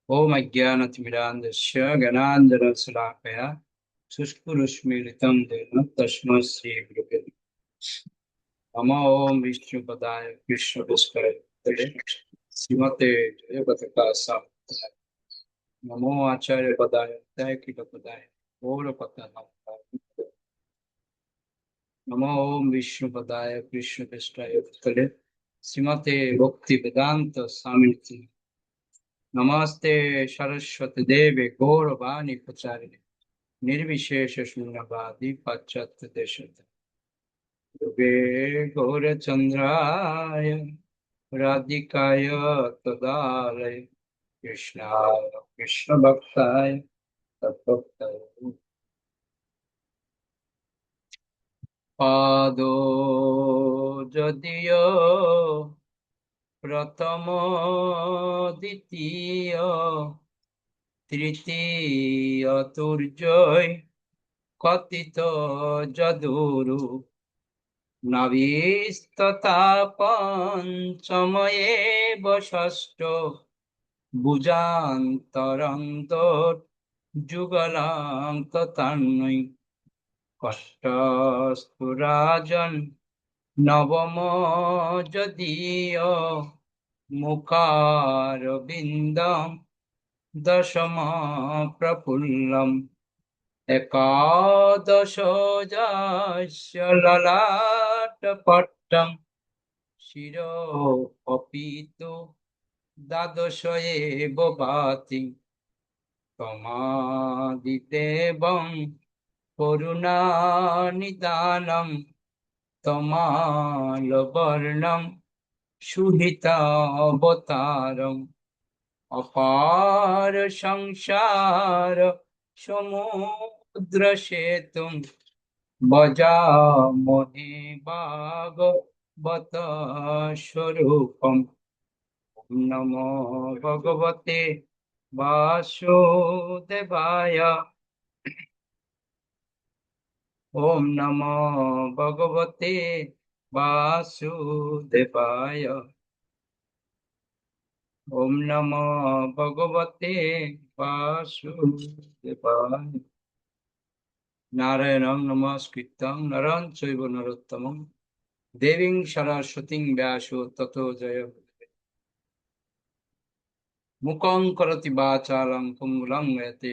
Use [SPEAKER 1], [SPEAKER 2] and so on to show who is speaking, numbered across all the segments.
[SPEAKER 1] ओम अज्ञानतिमिरान्धस्य ज्ञानाञ्जनशलाकया शुष्करुष्मीलितं येन तस्मै श्रीगुरुवे नमः। ओम विष्णुपदाय कृष्णपृष्ठाय श्रीमते जयपताकाशाय नमो आचार्यपदाय दैकिकपदाय गौरपताय नमो ओम विष्णुपदाय कृष्णपृष्ठाय श्रीमते भक्तिवेदांत स्वामिनिति नमस्ते सरस्वती देवे गौरवाणी प्रचारिणे निर्विशेष शून्यवादी पाश्चात्य देशत युगे गौरचंद्राय राधिकाय तदालय कृष्णाय कृष्ण भक्ताय तद्भक्ताय पादो যদিও প্রথম দ্বিতীয় তৃতীয় তুর্যয় কথিত যদুরু নাভিস্তথা পঞ্চময়েব ষষ্ঠ ভুজান্তরন্তর যুগলাং তথান্বয় কষ্টস্তু রাজন নবম যদীয় মুখারবিন্দম দশম প্রফুল্লম একাদশ যস্য ললাটপট্টং শিরোপীতো দ্বাদশ এব ভাতি তমাদিদেবং করুণানিদানম তমালবর্ণম সুহিতাবতারম অপার সংসার সমুদ্র সেতুং ভজামহে ভাগবত স্বরূপম। নমো ভগবতে বাসুদেবায়। ওম নমো ভগবতে বাসুদেবায়। ওম নমো ভগবতে বাসুদেবায়। নারায়ণং নমস্কৃত্যং নরং চৈব নরোত্তমং দেবীং সরস্বতীং ব্যাসো ততো জয়। মুখং করতি বাচালং পুংলং యతే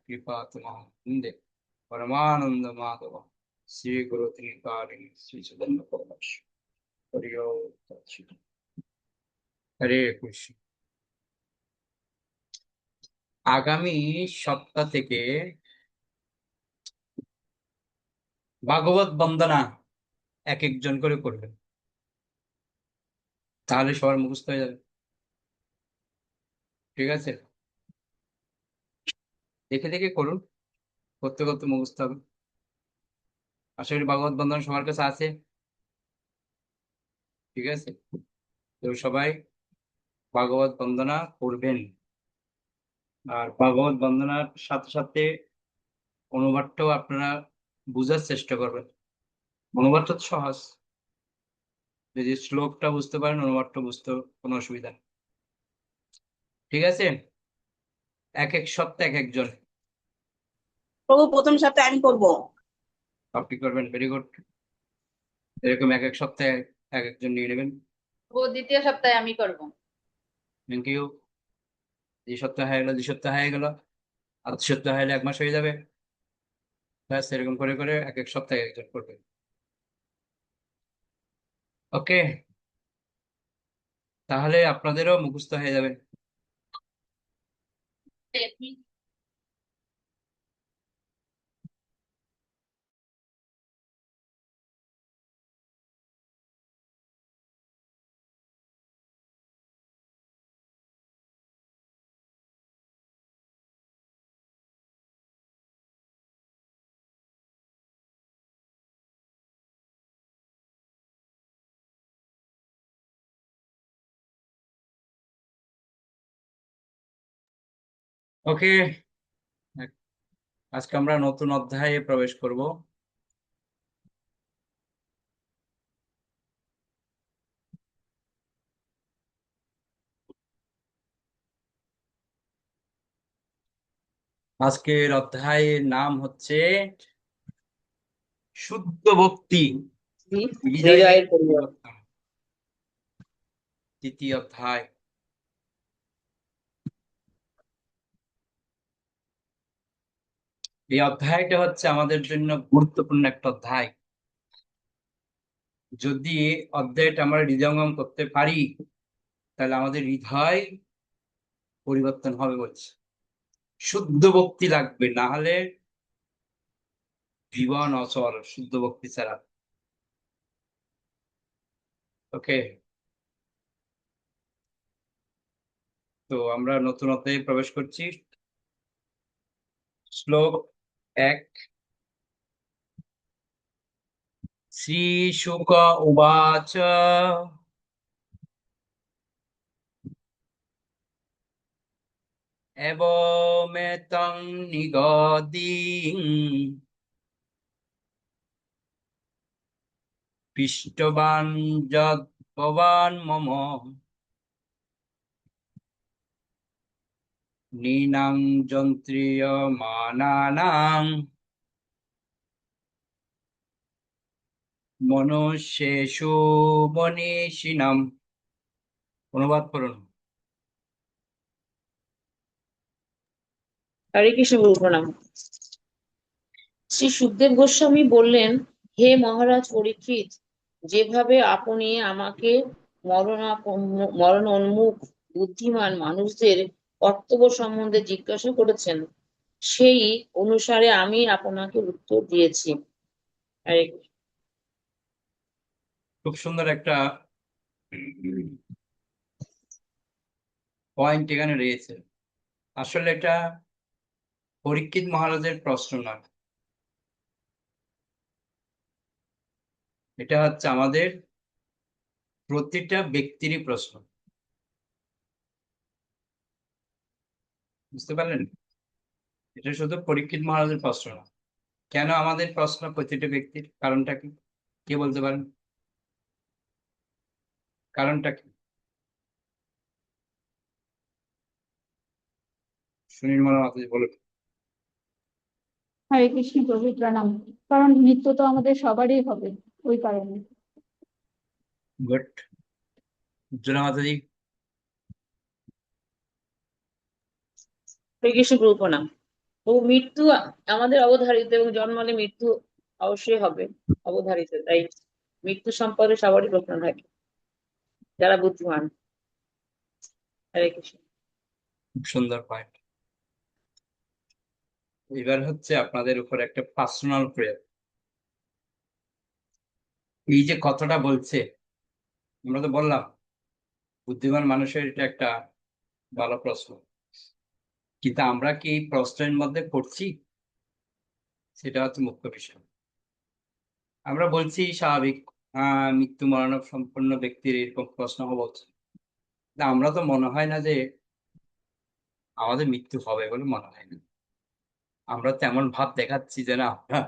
[SPEAKER 1] কৃপাতমহং বন্দে পরমানন্দ মাধব শ্রী গুরু ত্রিকারিণী শ্রী চৈতন্য পরমেশ্বর। হরি ওম তৎসৎ। হরে কৃষ্ণ। আগামী সপ্তাহ থেকে ভাগবত বন্দনা এক একজন করে করবেন, তাহলে সবার মুখস্থ হয়ে যাবে। ঠিক আছে, দেখে দেখে করুন, করতে করতে মুখস্থ হবে। আশা করি ভাগবত বন্দনা সবার কাছে আছে। ঠিক আছে, তো সবাই ভাগবত বন্দনা করবেন। আর ভাগবত বন্দনার সাথে সাথে অনুবাদটাও আপনারা বুঝার চেষ্টা করবেন। অনুবাদটা তো সহজ, যদি শ্লোকটা বুঝতে পারেন অনুবাদটা বুঝতে কোনো অসুবিধা নেই। ঠিক আছে, এক এক সপ্তাহে এক একজন।
[SPEAKER 2] প্রভু প্রথম সপ্তাহে আমি করব।
[SPEAKER 1] আপনি করবেন, ভেরি গুড। এরকম এক এক সপ্তাহে এক একজন নিয়ে নেবেন।
[SPEAKER 2] ও দ্বিতীয় সপ্তাহে আমি করব।
[SPEAKER 1] Thank you. 2 সপ্তাহ হয়ে গেল, 2 সপ্তাহ হয়ে গেল, আর 2 সপ্তাহ হলে 1 মাস হয়ে যাবে। ব্যাস, এরকম করে করে এক এক সপ্তাহে একজন করবেন। ওকে, তাহলে আপনাদেরও মুখস্থ হয়ে যাবে। ওকে, আজকে আমরা নতুন অধ্যায়ে প্রবেশ করব। আজকের অধ্যায়ের নাম হচ্ছে শুদ্ধ ভক্তি, হৃদয়ের
[SPEAKER 2] হৃদয়ের পরিবর্তন।
[SPEAKER 1] পরিবর্তন। তৃতীয় অধ্যায়। এই অধ্যায়টা হচ্ছে আমাদের জন্য গুরুত্বপূর্ণ একটা অধ্যায়। যদি অধ্যায়টা আমরা হৃদয়ঙ্গম করতে পারি, তাহলে আমাদের হৃদয় পরিবর্তন হবে বলছে। শুদ্ধ ভক্তি লাগবে, না হলে জীবন অচল শুদ্ধ ভক্তি ছাড়া। ওকে, তো আমরা নতুন অধ্যায়ে প্রবেশ করছি। শ্লোক 1। শ্রীশুক উবাচ এবমেতং নিগদিং পৃষ্টবান যদ ভবান মম নৃণাং যন্ত্রিয়মানানাং মনুষ্যেষু মনীষিণাম। অনুবাদ করুন।
[SPEAKER 3] হরে কৃষ্ণ গুরু প্রণাম। শ্রী সুখদেব গোস্বামী বললেন, হে মহারাজ পরীক্ষিত, যেভাবে আপনি আমাকে মরণোন্মুখ বুদ্ধিমান মানুষদের কর্তব্য সম্বন্ধে জিজ্ঞাসা করেছেন, সেই অনুসারে আমি আপনাকে উত্তর দিয়েছি। হরে কৃষ্ণ।
[SPEAKER 1] খুব সুন্দর একটা পয়েন্ট এখানে রয়েছে। আসলে এটা পরীক্ষিত মহারাজের প্রশ্ন নয়, এটা হচ্ছে আমাদের প্রতিটা ব্যক্তিরই প্রশ্ন। বুঝতে পারলেন? এটা শুধু পরীক্ষিত মহারাজের প্রশ্ন না। কেন আমাদের প্রশ্ন প্রতিটা ব্যক্তির? কারণটা কি? কে বলতে পারেন কারণটা কি? সুনির্মলা মাতাজি বলুন।
[SPEAKER 4] হরে কৃষ্ণ প্রভু প্রণাম। কারণ মৃত্যু তো আমাদের সবারই হবে, ওই কারণে।
[SPEAKER 1] গুড। উজ্জ্বলা মাতাজি।
[SPEAKER 3] হরে কৃষ্ণ গুরু প্রণাম। ও মৃত্যু আমাদের অবধারিত এবং জন্মালে মৃত্যু অবশ্যই হবে, অবধারিত। তাই মৃত্যু সম্পর্কে সবারই প্রশ্ন থাকে, যারা বুদ্ধিমান। হরে কৃষ্ণ।
[SPEAKER 1] খুব সুন্দর পয়েন্ট। এবার হচ্ছে আপনাদের উপর একটা পার্সোনাল প্রেয়ার। এই যে কথাটা বলছে, আমরা তো বললাম বুদ্ধিমান মানুষের এটা একটা ভালো প্রশ্ন, কিন্তু আমরা কি এই প্রশ্নের মধ্যে পড়ছি? সেটা হচ্ছে মুখ্য বিষয়। আমরা বলছি স্বাভাবিক, মৃত্যু মরণ সম্পন্ন ব্যক্তির এরকম প্রশ্ন হওয়া উচিত। না, আমরা তো মনে হয় না যে আমাদের মৃত্যু হবে বলে মনে হয় না। আমরা তেমন ভাব দেখাচ্ছি যে না, আমরা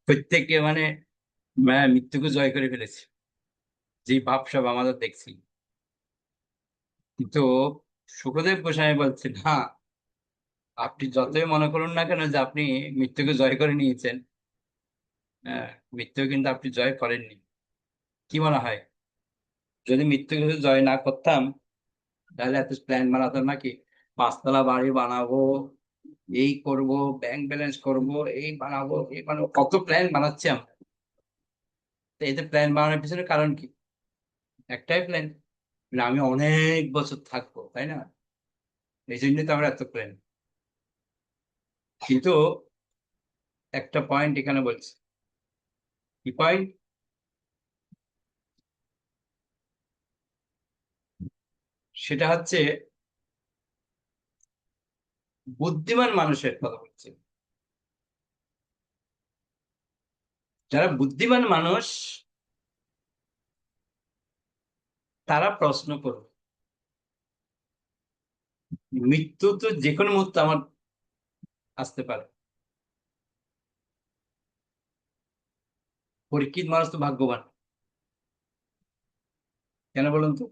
[SPEAKER 1] প্রত্যেকে মৃত্যুকে জয় করে ফেলেছি, যে ভাব সব আমাদের দেখছি। কিন্তু সুখদেব গোস্বামী বলছেন, হ্যাঁ, আপনি যতই মনে করুন না কেন যে আপনি মৃত্যুকে জয় করে নিয়েছেন, হ্যাঁ, মৃত্যু কিন্তু আপনি জয় করেননি। কি মনে হয়, যদি মৃত্যুকে যদি জয় না করতাম, তাহলে এত প্ল্যান বানাতাম নাকি? 5 তলা বাড়ি বানাবো, এই করব, ব্যাংক ব্যালেন্স করব, এই বানাবো, এই বানাবো, কত প্ল্যান বানাচ্ছি আমরা। তো এতে প্ল্যান বানানোর পিছনে কারণ কি? একটাই প্ল্যান, আমি অনেক বছর থাকবো, তাই না? এই জন্যই তো আমরা এত প্ল্যান। কিন্তু একটা পয়েন্ট এখানে বলছি। কি পয়েন্ট? সেটা হচ্ছে বুদ্ধিমান মানুষের কথা বলছি। যারা বুদ্ধিমান মানুষ, তারা প্রশ্ন করবে, মৃত্যু তো যে কোনো মুহূর্তে আমার আসতে পারে। পরীক্ষিত মানুষ তো ভাগ্যবান। কেন বলুন তো?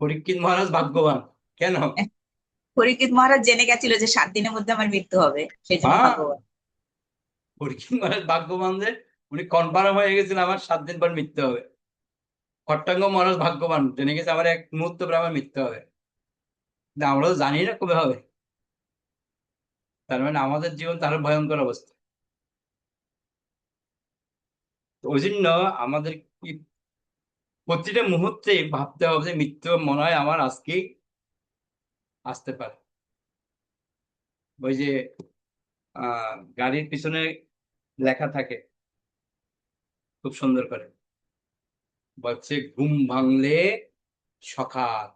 [SPEAKER 1] পরীক্ষিত মহারাজ ভাগ্যবান কেন?
[SPEAKER 2] পরীক্ষিত মহারাজ জেনে গেছিল যে 7 দিনের মধ্যে আমার মৃত্যু হবে, সেই জন্য
[SPEAKER 1] হ্যাঁ,
[SPEAKER 2] ভাগ্যবান।
[SPEAKER 1] পরীক্ষিত মহারাজ ভাগ্যবান যে উনি কনফার্ম হয়ে গেছিল আমার 7 দিন পর মৃত্যু হবে। খট্টাঙ্গ মহারাজ ভাগ্যবান, জেনে গেছে আমার এক মুহূর্ত পরে আমার মৃত্যু হবে। কিন্তু আমরা তো জানি না কবে হবে। তার মানে আমাদের জীবন তার ভয়ঙ্কর অবস্থা। তো ওই জন্য আমাদের কি প্রতিটা মুহূর্তে ভাবতে হবে যে মৃত্যু মনে হয় আমার আজকেই আসতে পারে। ওই যে গাড়ির পিছনে লেখা থাকে খুব সুন্দর করে, বলছে ঘুম ভাঙলে সকাল,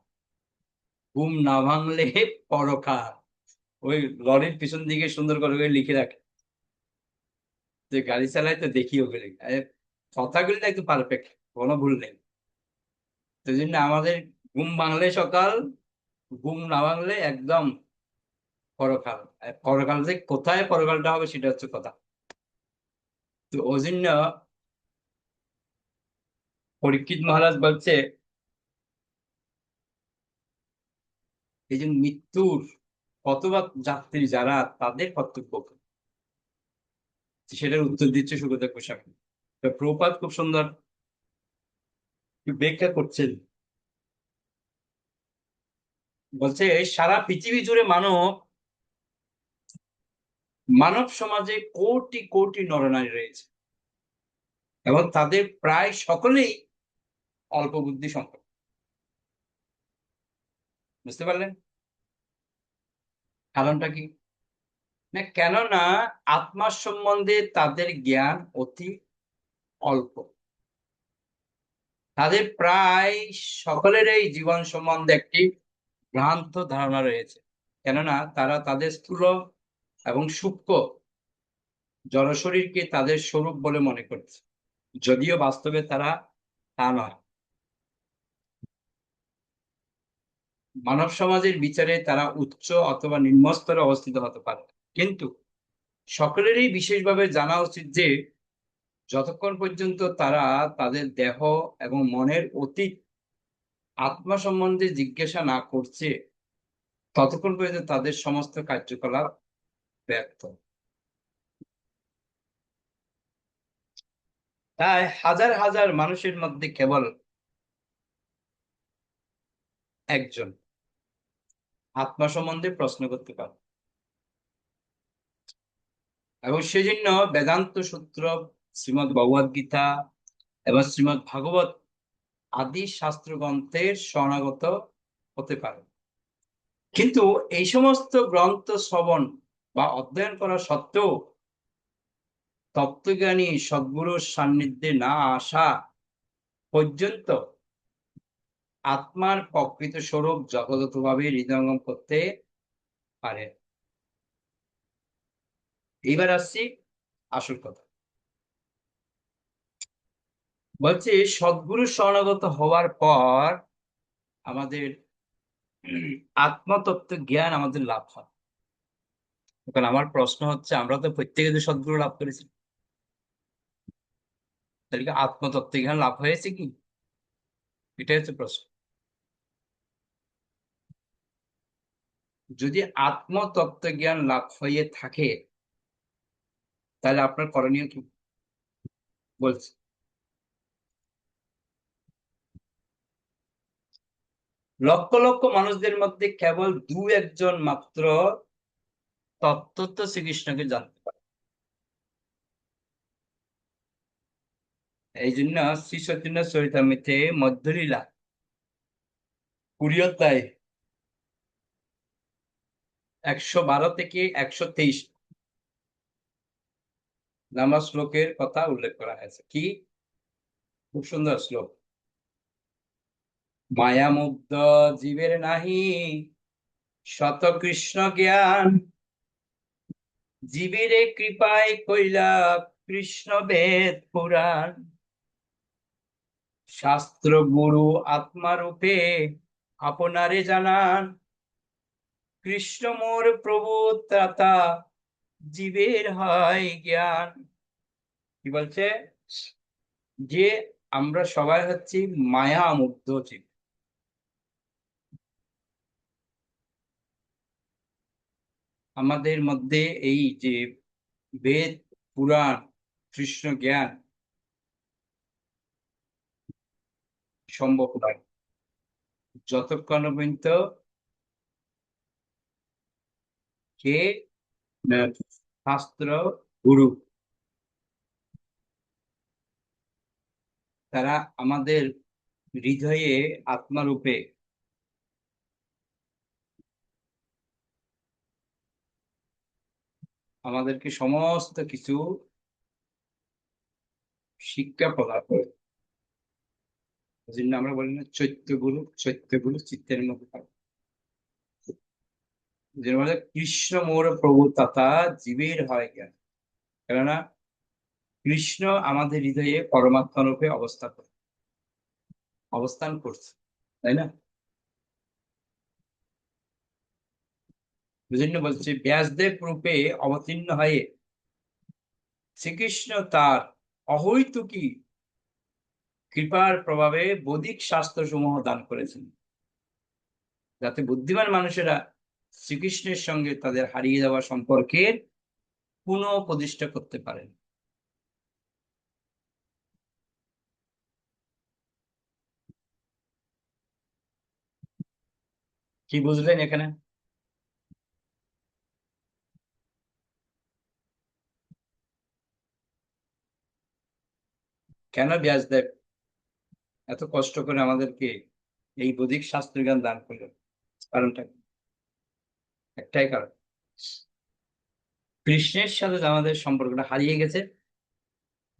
[SPEAKER 1] ঘুম না ভাঙলে পরকাল। ওই লরির পিছন দিকে সুন্দর করে ওই লিখে রাখে। যে গাড়ি চালায় তো দেখি ওগুলি, কথাগুলি না একটু পারফেক্ট, কোনো ভুল নেই। সেই জন্য আমাদের ঘুম ভাঙলে সকাল, ঘুম না ভাঙলে একদম পরকাল। আর পরকাল যে কোথায় পরকালটা হবে সেটা হচ্ছে কথা। তো ওই জন্য পরীক্ষিত মহারাজ বলছে এই যে মৃত্যুর পথবাদ যাত্রী যারা, তাদের কর্তব্য কি? সেটার উত্তর দিচ্ছে সুখদেব গোস্বামী। তো প্রভুপাদ খুব সুন্দর ব্যাখ্যা করছেন। বলছে সারা পৃথিবী জুড়ে মানব মানব সমাজে কোটি কোটি নরনারী রয়েছে, এবং তাদের প্রায় সকলেই অল্প বুদ্ধি সম্পন্ন। বুঝতে পারলেন কারণটা কি? না, কেননা আত্মার সম্বন্ধে তাদের জ্ঞান অতি অল্প। তাদের প্রায় সকলেরই জীবন সম্বন্ধে একটি ভ্রান্ত ধারণা রয়েছে, কেননা তারা তাদের স্থূল এবং সূক্ষ্ম জড়শরীরকে তাদের স্বরূপ বলে মনে করছে, যদিও বাস্তবে তারা তা নয়। মানব সমাজের বিচারে তারা উচ্চ অথবা নিম্ন স্তরে অবস্থিত হতে পারে, কিন্তু সকলেরই বিশেষভাবে জানা উচিত যে যতক্ষণ পর্যন্ত তারা তাদের দেহ এবং মনের অতীত আত্মা সম্বন্ধে জিজ্ঞাসা না করছে, ততক্ষণ পর্যন্ত তাদের সমস্ত কার্যকলাপ ব্যর্থ। তাই হাজার হাজার মানুষের মধ্যে কেবল একজন আত্মা সম্বন্ধে প্রশ্ন করতে পারে, এবং সেজন্য বেদান্ত সূত্র, শ্রীমদ্ ভগবদ গীতা এবং শ্রীমদ্ ভাগবত আদি শাস্ত্র গ্রন্থের শরণাগত হতে পারে। কিন্তু এই সমস্ত গ্রন্থ শ্রবণ বা অধ্যয়ন করা সত্ত্বেও তত্ত্বজ্ঞানী সদ্গুরুর সান্নিধ্যে না আসা পর্যন্ত আত্মার প্রকৃত স্বরূপ যথাযথভাবে হৃদয়ঙ্গম করতে পারে। এইবার আসছি আসল কথা। বলছি সদ্গুরুর শরণাগত হওয়ার পর আমাদের আত্মতত্ত্ব জ্ঞান আমাদের লাভ হয়। এখন আমার প্রশ্ন হচ্ছে, আমরা তো প্রত্যেকে যে সদ্গুরু লাভ করেছি, তাহলে কি আত্মতত্ত্ব জ্ঞান লাভ হয়েছে কি? এটাই হচ্ছে প্রশ্ন। যদি আত্মতত্ত্ব জ্ঞান লাভ হয়ে থাকে, তাহলে আপনার করণীয় কি? বলছি, লক্ষ লক্ষ মানুষদের মধ্যে কেবল দু একজন মাত্র তত্ত্বত শ্রীকৃষ্ণকে জানতে পারে। এই জন্য শ্রী চৈতন্য চরিতামৃতে মধ্যলীলা 20 অধ্যায় 112 থেকে 123 নাম্বার শ্লোকের কথা উল্লেখ করা হয়েছে। কি খুব সুন্দর শ্লোক! মায়ামুগ্ধ জীবের নাহি শত কৃষ্ণ জ্ঞান, জীবের কৃপায় কইলা কৃষ্ণ বেদ পুরাণ। শাস্ত্র গুরু আত্মারূপে আপনারে জানান, কৃষ্ণ মোর প্রভু ত্রাতা জীবের হয় জ্ঞান। কি বলছে? যে আমরা সবাই হচ্ছি মায়া মুগ্ধ জীব। আমাদের মধ্যে এই যে বেদ পুরাণ কৃষ্ণ জ্ঞান সম্ভব নয় যতক্ষণ পর্যন্ত কে শাস্ত্র গুরু তারা আমাদের হৃদয়ে আত্মারূপে আমাদেরকে সমস্ত কিছু শিক্ষা প্রদান করে। এই জন্য আমরা বলি না চৈত্যগুরু চিত্তের মধ্যে থাকে। যে বলে কৃষ্ণ মোর প্রভু তথা জীবের হয় জ্ঞান, কেননা কৃষ্ণ আমাদের হৃদয়ে পরমাত্মা রূপে অবস্থান করছে, তাই না? বুঝলেন, বলছে ব্যাসদেব রূপে অবতীর্ণ হয়ে শ্রীকৃষ্ণ তার অহৈতুকী কৃপার প্রভাবে বৈদিক শাস্ত্র সমূহ দান করেছেন, যাতে বুদ্ধিমান মানুষেরা শ্রীকৃষ্ণের সঙ্গে তাদের হারিয়ে যাওয়া সম্পর্কের পুনঃ প্রতিষ্ঠা করতে পারেন। কি বুঝলেন এখানে? কেন ব্যাসদেব এত কষ্ট করে আমাদেরকে এই বৈদিক শাস্ত্র জ্ঞান দান করলেন? কারণটা কি? একটাই কারণ, কৃষ্ণের সাথে আমাদের সম্পর্কটা হারিয়ে গেছে,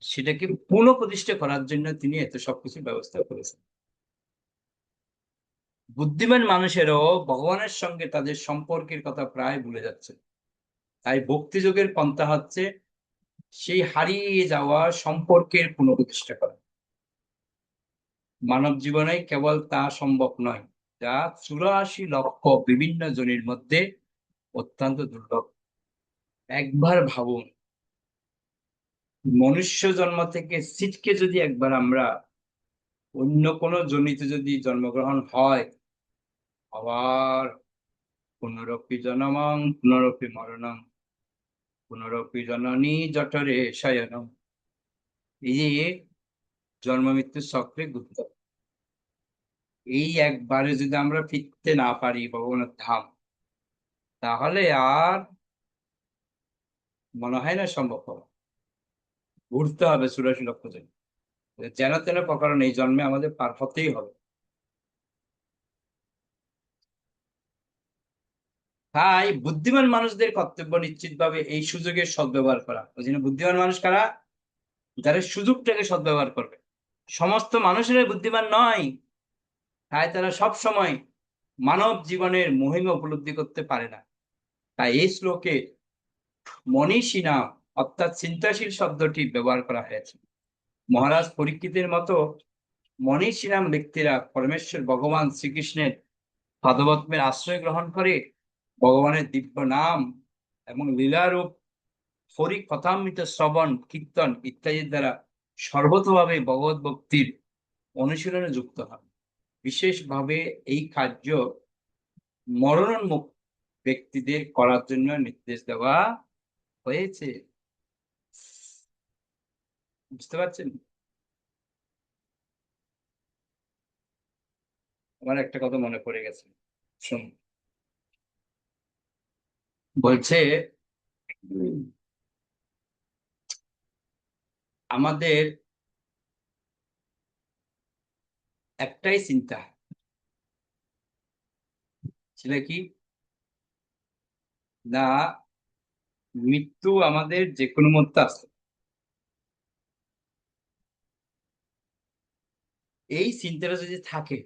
[SPEAKER 1] সেটাকে পুনঃ প্রতিষ্ঠা করার জন্য তিনি এত সবকিছু ব্যবস্থা করেছেন। বুদ্ধিমান মানুষেরও ভগবানের সঙ্গে তাদের সম্পর্কের কথা প্রায় ভুলে যাচ্ছে, তাই ভক্তিযোগের পন্থা হচ্ছে সেই হারিয়ে যাওয়া সম্পর্কের পুনঃপ্রতিষ্ঠা করা। মানব জীবনে কেবল তা সম্ভব নয়, যা 84 লক্ষ বিভিন্ন জনের মধ্যে অত্যন্ত দুর্লভ। একবার ভাবুন, মনুষ্য জন্ম থেকে ছিটকে যদি একবার আমরা অন্য কোনো জনিতে যদি জন্মগ্রহণ হয়, আবার পুনরপি জনমং পুনরপি মরণং পুনরপি জননী জঠরে শয়নম, এই যে জন্ম মৃত্যুর চক্রে গুপ্ত, এই একবারে যদি আমরা ফিরতে না পারি ভগবানের ধাম, তাহলে আর মনে হয় না সম্ভব হবে। ঘুরতে হবে 84 লক্ষ জন, যেন তেন প্রকারণ এই জন্মে আমাদের পার হতেই হবে। তাই বুদ্ধিমান মানুষদের কর্তব্য নিশ্চিতভাবে এই সুযোগের সদ্ব্যবহার করা। ওই জন্য বুদ্ধিমান মানুষ কারা? যারা সুযোগটাকে সদ্ব্যবহার করবে। সমস্ত মানুষেরা বুদ্ধিমান নয়, তাই তারা সব সময় মানব জীবনের মহিমা উপলব্ধি করতে পারে না। তাই এই শ্লোকে মনীষী নাম অর্থাৎ চিন্তাশীল শব্দটি ব্যবহার করা হয়েছে। মহারাজ পরীক্ষিতের মতো মনীষী নাম ব্যক্তিরা পরমেশ্বর ভগবান শ্রীকৃষ্ণের পাদপদ্মের আশ্রয় গ্রহণ করে ভগবানের দিব্য নাম এবং লীলারূপ হরি কথামৃত শ্রবণ কীর্তন ইত্যাদির দ্বারা সর্বতভাবে ভগবত ভক্তির অনুশীলনে যুক্ত হন। বিশেষভাবে এই কার্য মরণোন্মুখ ব্যক্তিদের করার জন্য নির্দেশ দেওয়া হয়েছে। বুঝতে পারছেন? আমার একটা কথা মনে পড়ে গেছে, শুনুন। বলছে আমাদের একটাই চিন্তা ছিল কি না, মৃত্যু আমাদের যে কোনো মুহূর্তে আসে। এই চিন্তাটা যদি থাকে,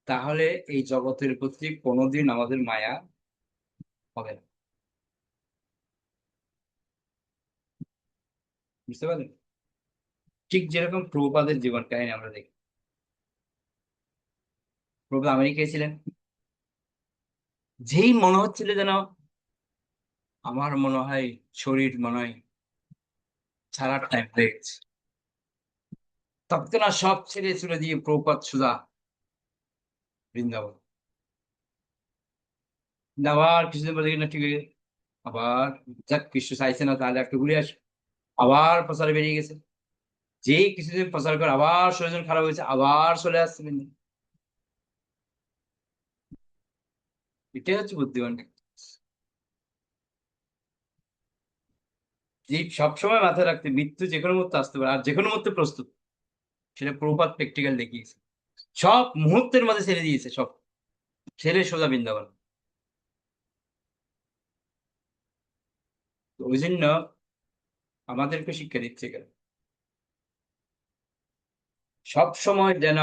[SPEAKER 1] তাহলে এই জগতের প্রতি কোনোদিন আমাদের মায়া হবে না। বুঝতে পারলেন? ঠিক যেরকম প্রভুপাদের জীবন কাহিনী আমরা দেখি। প্রভু আমেরিকায় ছিলেন, যেই মনে হচ্ছিল যেন আমার মনে হয় শরীর মনে হয় ছাড়ার টাইম হয়ে গেছে, তৎক্ষণাৎ সব ছেড়ে চলে দিয়ে প্রভুপাদ সুধা বৃন্দাবন। আবার কিছুদিন পরে দেখি না ঠিক হয়ে গেছে। আবার যাক কৃষ্ণ চাইছে না, তাহলে একটু ঘুরে আসি। আবার প্রচারে বেরিয়ে গেছে। যেই কিছুদিন প্রচার করে আবার শরীর খারাপ হয়েছে, আবার চলে আসছে কিন্তু। এটাই হচ্ছে বুদ্ধিমান ব্যক্তি। যে সবসময় মাথায় রাখতে মৃত্যু যে কোনো মুহূর্তে আসতে পারে, আর যে কোনো মুহূর্তে প্রস্তুত। সেটা প্রভুপাদ প্র্যাকটিক্যাল দেখিয়েছে। সব মুহূর্তের মধ্যে ছেড়ে দিয়েছে, সব ছেড়ে সোজা বৃন্দাবন। তো ওই জন্য আমাদেরকে শিক্ষা দিচ্ছে কেন, সব সময় যেন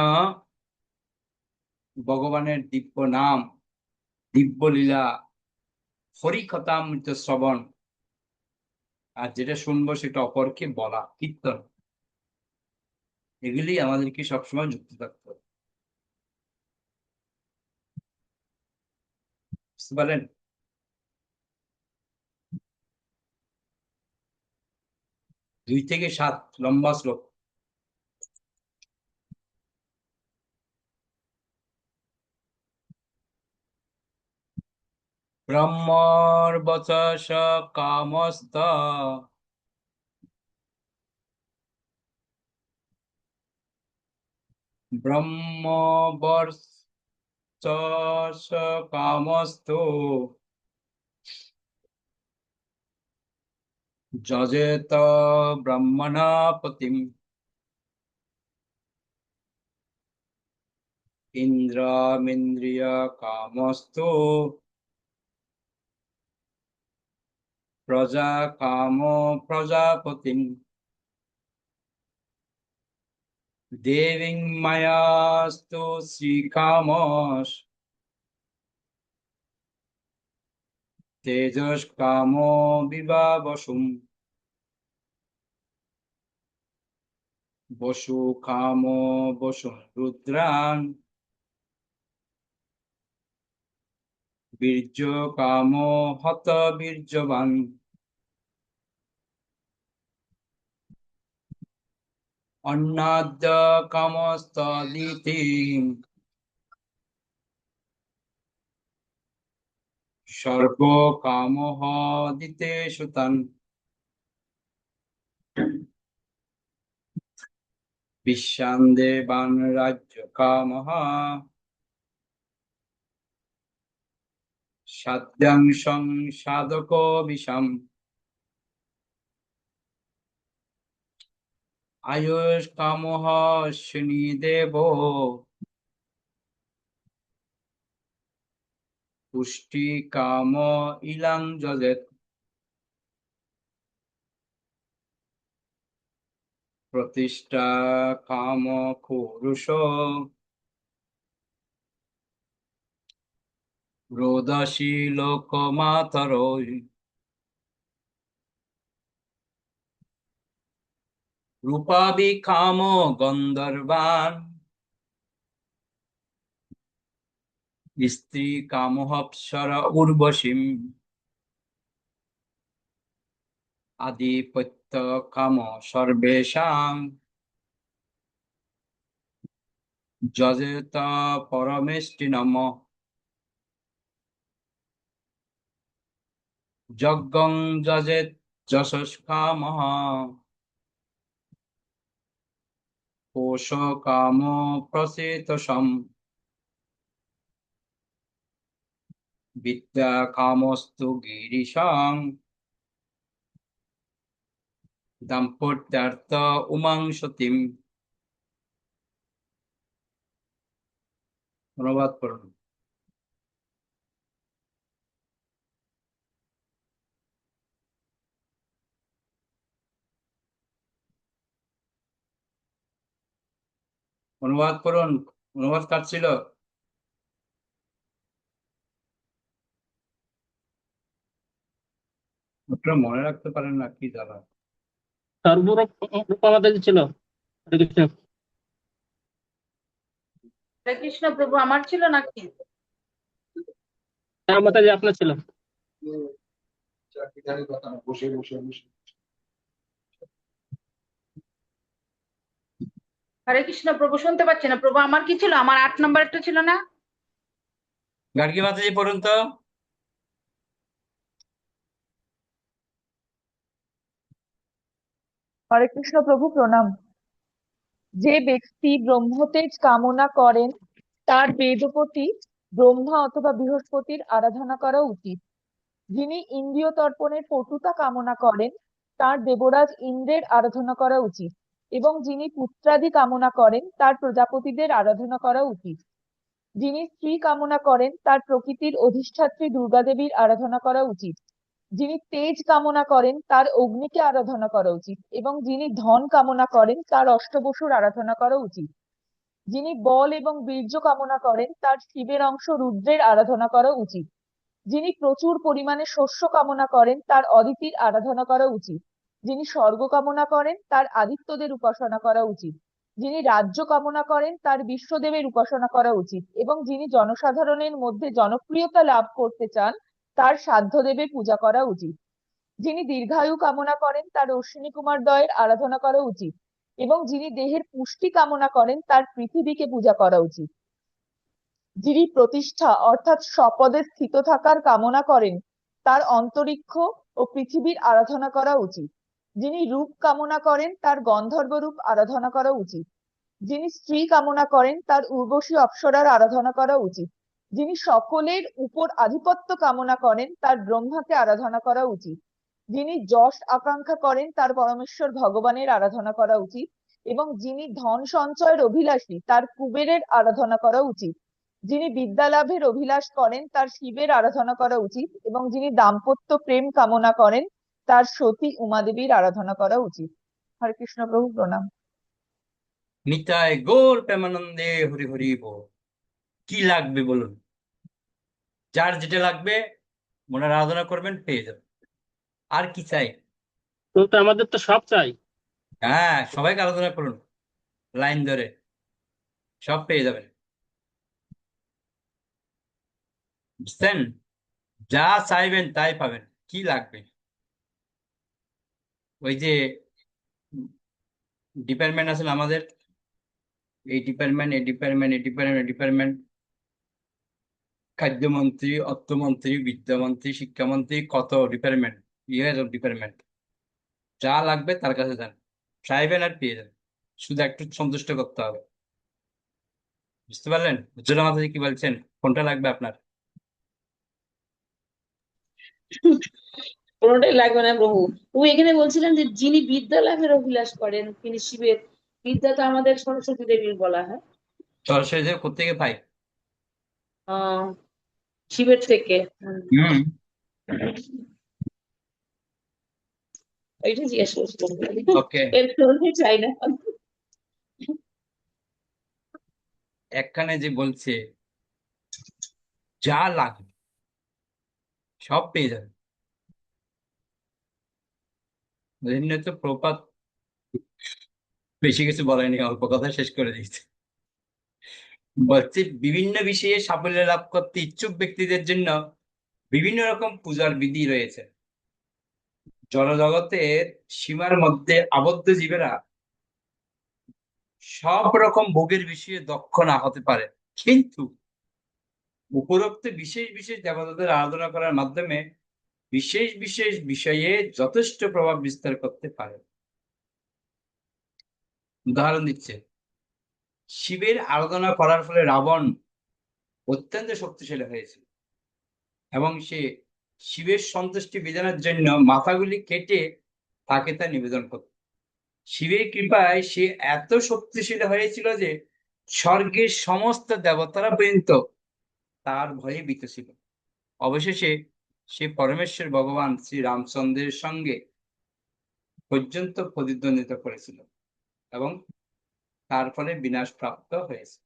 [SPEAKER 1] ভগবানের দিব্য নাম, দিব্য লীলা, হরিকথামৃত শ্রবণ, আর যেটা শুনবো সেটা অপরকে বলা, কীর্তন, এগুলি আমাদেরকে সবসময় যুক্ত থাকতে হবে। বুঝতে পারলেন? 2 থেকে 7 লম্বা শ্লোক। ব্রহ্মর্বচস কামস্ত ব্রহ্মবর্চস কামস্তু যজেত ব্রহ্মণা পতিম ইন্দ্রমিন্দ্রিয় কামস্তু প্রজা কামো প্রজাপতিম দেবীং মায়াস্তু শ্রীকামস তেজস কামো বিভাবসুম বসু কামো বসু রুদ্রান বীর্য কামো হত বীর্যবান অন্নাদ্য কামস্তদিতি সর্ব কামহ দিতে সুতান বিশ্বান দেবান রাজ্য কামহ সাধ্যাংশং সাধক বিষাম আয়ুষ কামহ শনি দেব পুষ্টি কাম ইলাং যজেত প্রতিষ্ঠা কাম পুরুষ রোদসী লোকমাতরৈ রূপাবি কাম গন্ধর্বান স্ত্রী কামহপ্সর উর্বশীম আধিপত্য কাম সর্বেষাং যজেত পরমেষ্টিনম যজ্ঞং যজেত যশস কামঃ কোশ কাম প্রসেতসম বিদ্যা কামস্তু গিরিশাং দাম্পত্যার্থ উমাং সতীম। অনুবাদ করুন। অনুবাদ করুন। অনুবাদ কাটছিল। আপনারা মনে রাখতে পারেন না, কি জ্বালা।
[SPEAKER 5] সর্বরূপ আমাদের ছিল। হরে কৃষ্ণ।
[SPEAKER 3] হরে কৃষ্ণ প্রভু, আমার ছিল নাকি?
[SPEAKER 5] হ্যাঁ মাতাজি আপনার ছিল।
[SPEAKER 6] বসে বসে বসে
[SPEAKER 3] হরে কৃষ্ণ প্রভু, শুনতে পাচ্ছি না প্রভু, আমার কি ছিল? আমার 8 নম্বর একটা ছিল না?
[SPEAKER 1] গার্গী মাতাজি পড়ুন তো।
[SPEAKER 7] হরে কৃষ্ণ প্রভু প্রণাম। যে ব্যক্তি ব্রহ্মতেজ কামনা করেন তার বেদপতি ব্রহ্মা অথবা বৃহস্পতির আরাধনা করা উচিত। যিনি ইন্দ্রিয় তর্পণের পটুতা কামনা করেন তার দেবরাজ ইন্দ্রের আরাধনা করা উচিত, এবং যিনি পুত্রাদি কামনা করেন তার প্রজাপতিদের আরাধনা করা উচিত। যিনি স্ত্রী কামনা করেন তার প্রকৃতির অধিষ্ঠাত্রী দুর্গা দেবীর আরাধনা করা উচিত। যিনি তেজ কামনা করেন তার অগ্নিকে আরাধনা করা উচিত, এবং যিনি ধন কামনা করেন তার অষ্টবসুর আরাধনা করা উচিত। যিনি বল এবং বীর্য কামনা করেন তার শিবের অংশ রুদ্রের আরাধনা করা উচিত। যিনি প্রচুর পরিমাণে শস্য কামনা করেন তার অদিতির আরাধনা করা উচিত। যিনি স্বর্গ কামনা করেন তার আদিত্যদের উপাসনা করা উচিত। যিনি রাজ্য কামনা করেন তার বিশ্বদেবের উপাসনা করা উচিত, এবং যিনি জনসাধারণের মধ্যে জনপ্রিয়তা লাভ করতে চান তার সাধ্যদেবের পূজা করা উচিত। যিনি দীর্ঘায়ু কামনা করেন তার অশ্বিনী কুমার দ্বয়ের আরাধনা করা উচিত, এবং যিনি দেহের পুষ্টি কামনা করেন তার পৃথিবীকে পূজা করা উচিত। যিনি প্রতিষ্ঠা অর্থাৎ স্বপদে স্থিত থাকার কামনা করেন তার অন্তরিক্ষ ও পৃথিবীর আরাধনা করা উচিত। যিনি রূপ কামনা করেন তার গন্ধর্ব রূপ আরাধনা করা উচিত। যিনি স্ত্রী কামনা করেন তার উর্বশী অপ্সরার আরাধনা করা উচিত। যিনি সকলের উপর আধিপত্য কামনা করেন তার ব্রহ্মাকে আরাধনা করা উচিত। যিনি যশ আকাঙ্ক্ষা করেন তার পরমেশ্বর ভগবানের আরাধনা করা উচিত, এবং যিনি ধন সঞ্চয়ের অভিলাষী তার কুবেরের আরাধনা করা উচিত। যিনি বিদ্যা লাভের অভিলাষ করেন তার শিবের আরাধনা করা উচিত, এবং যিনি দাম্পত্য প্রেম কামনা করেন তার সতী উমাদেবীর আরাধনা করা উচিত। হরে কৃষ্ণ প্রভু প্রণাম।
[SPEAKER 1] নিতাই গৌর প্রেমানন্দে হরি হরি বল। কি লাগবে বলুন? যার যেটা লাগবে মনের আরাধনা করবেন, পেয়ে যাবেন। আর কি চাই?
[SPEAKER 5] তো আমাদের তো সব চাই।
[SPEAKER 1] হ্যাঁ, সবাইকে আরাধনা করুন, লাইন ধরে সব পেয়ে যাবেন। বুঝছেন? যা চাইবেন তাই পাবেন। কি লাগবে? ওই যে ডিপার্টমেন্ট আছে না আমাদের, এই ডিপার্টমেন্ট, এই ডিপার্টমেন্ট, এই ডিপার্টমেন্ট, এই ডিপার্টমেন্ট, খাদ্যমন্ত্রী, অর্থমন্ত্রী, বিদ্যামন্ত্রী, শিক্ষামন্ত্রী, কত ডিপার্টমেন্ট, ডিপার্টমেন্ট। যা লাগবে তার কাছে যান, চাইবেন আর পেয়ে যাবেন। শুধু একটু সন্তুষ্ট করতে হবে। বুঝতে পারলেন? উজ্জ্বলা মাতাজি কি বলছেন? কোনটা লাগবে আপনার?
[SPEAKER 3] কোনোটাই লাগবে না প্রভু। প্রভু এখানে বলছিলেন যে যিনি বিদ্যা লাভের অভিলাষ করেন তিনি শিবের, বিদ্যা তো আমাদের সরস্বতী দেবীর বলা হয়।
[SPEAKER 1] সরাসরি যে কোথেকে পাই?
[SPEAKER 3] আহ শিবের থেকে।
[SPEAKER 1] হুম।
[SPEAKER 3] এইটা জিজ্ঞেস করছিলাম,
[SPEAKER 1] ওকে।
[SPEAKER 3] এর তুলনা চাই না।
[SPEAKER 1] একখানে যে বলছে যা লাগবে সব পেয়ে যাবে। বুঝলেন তো? প্রপাত বেশি কিছু বলেনি, অল্প কথা শেষ করে দিয়েছে। বলছে বিভিন্ন বিষয়ে সাফল্য লাভ করতে ইচ্ছুক ব্যক্তিদের জন্য বিভিন্ন রকম পূজার বিধি রয়েছে। জড়জগতের সীমার মধ্যে আবদ্ধ জীবেরা সব রকম ভোগের বিষয়ে দক্ষ না হতে পারে, কিন্তু উপরোক্ত বিশেষ বিশেষ দেবতাদের আরাধনা করার মাধ্যমে বিশেষ বিশেষ বিষয়ে যথেষ্ট প্রভাব বিস্তার করতে পারে। উদাহরণ দিচ্ছে, শিবের আরাধনা করার ফলে রাবণ অত্যন্ত শক্তিশালী হয়েছিল, এবং সে শিবের সন্তুষ্টি বিধানের জন্য মাথাগুলি কেটে তাকে তা নিবেদন করত। শিবের কৃপায় সে এত শক্তিশালী হয়েছিল যে স্বর্গের সমস্ত দেবতারা পর্যন্ত তার ভয়ে ভীত ছিল। অবশেষে সে পরমেশ্বর ভগবান শ্রী রামচন্দ্রের সঙ্গে পর্যন্ত প্রতিদ্বন্দ্বিতা করেছিল, এবং তার ফলে বিনাশ প্রাপ্ত হয়েছে।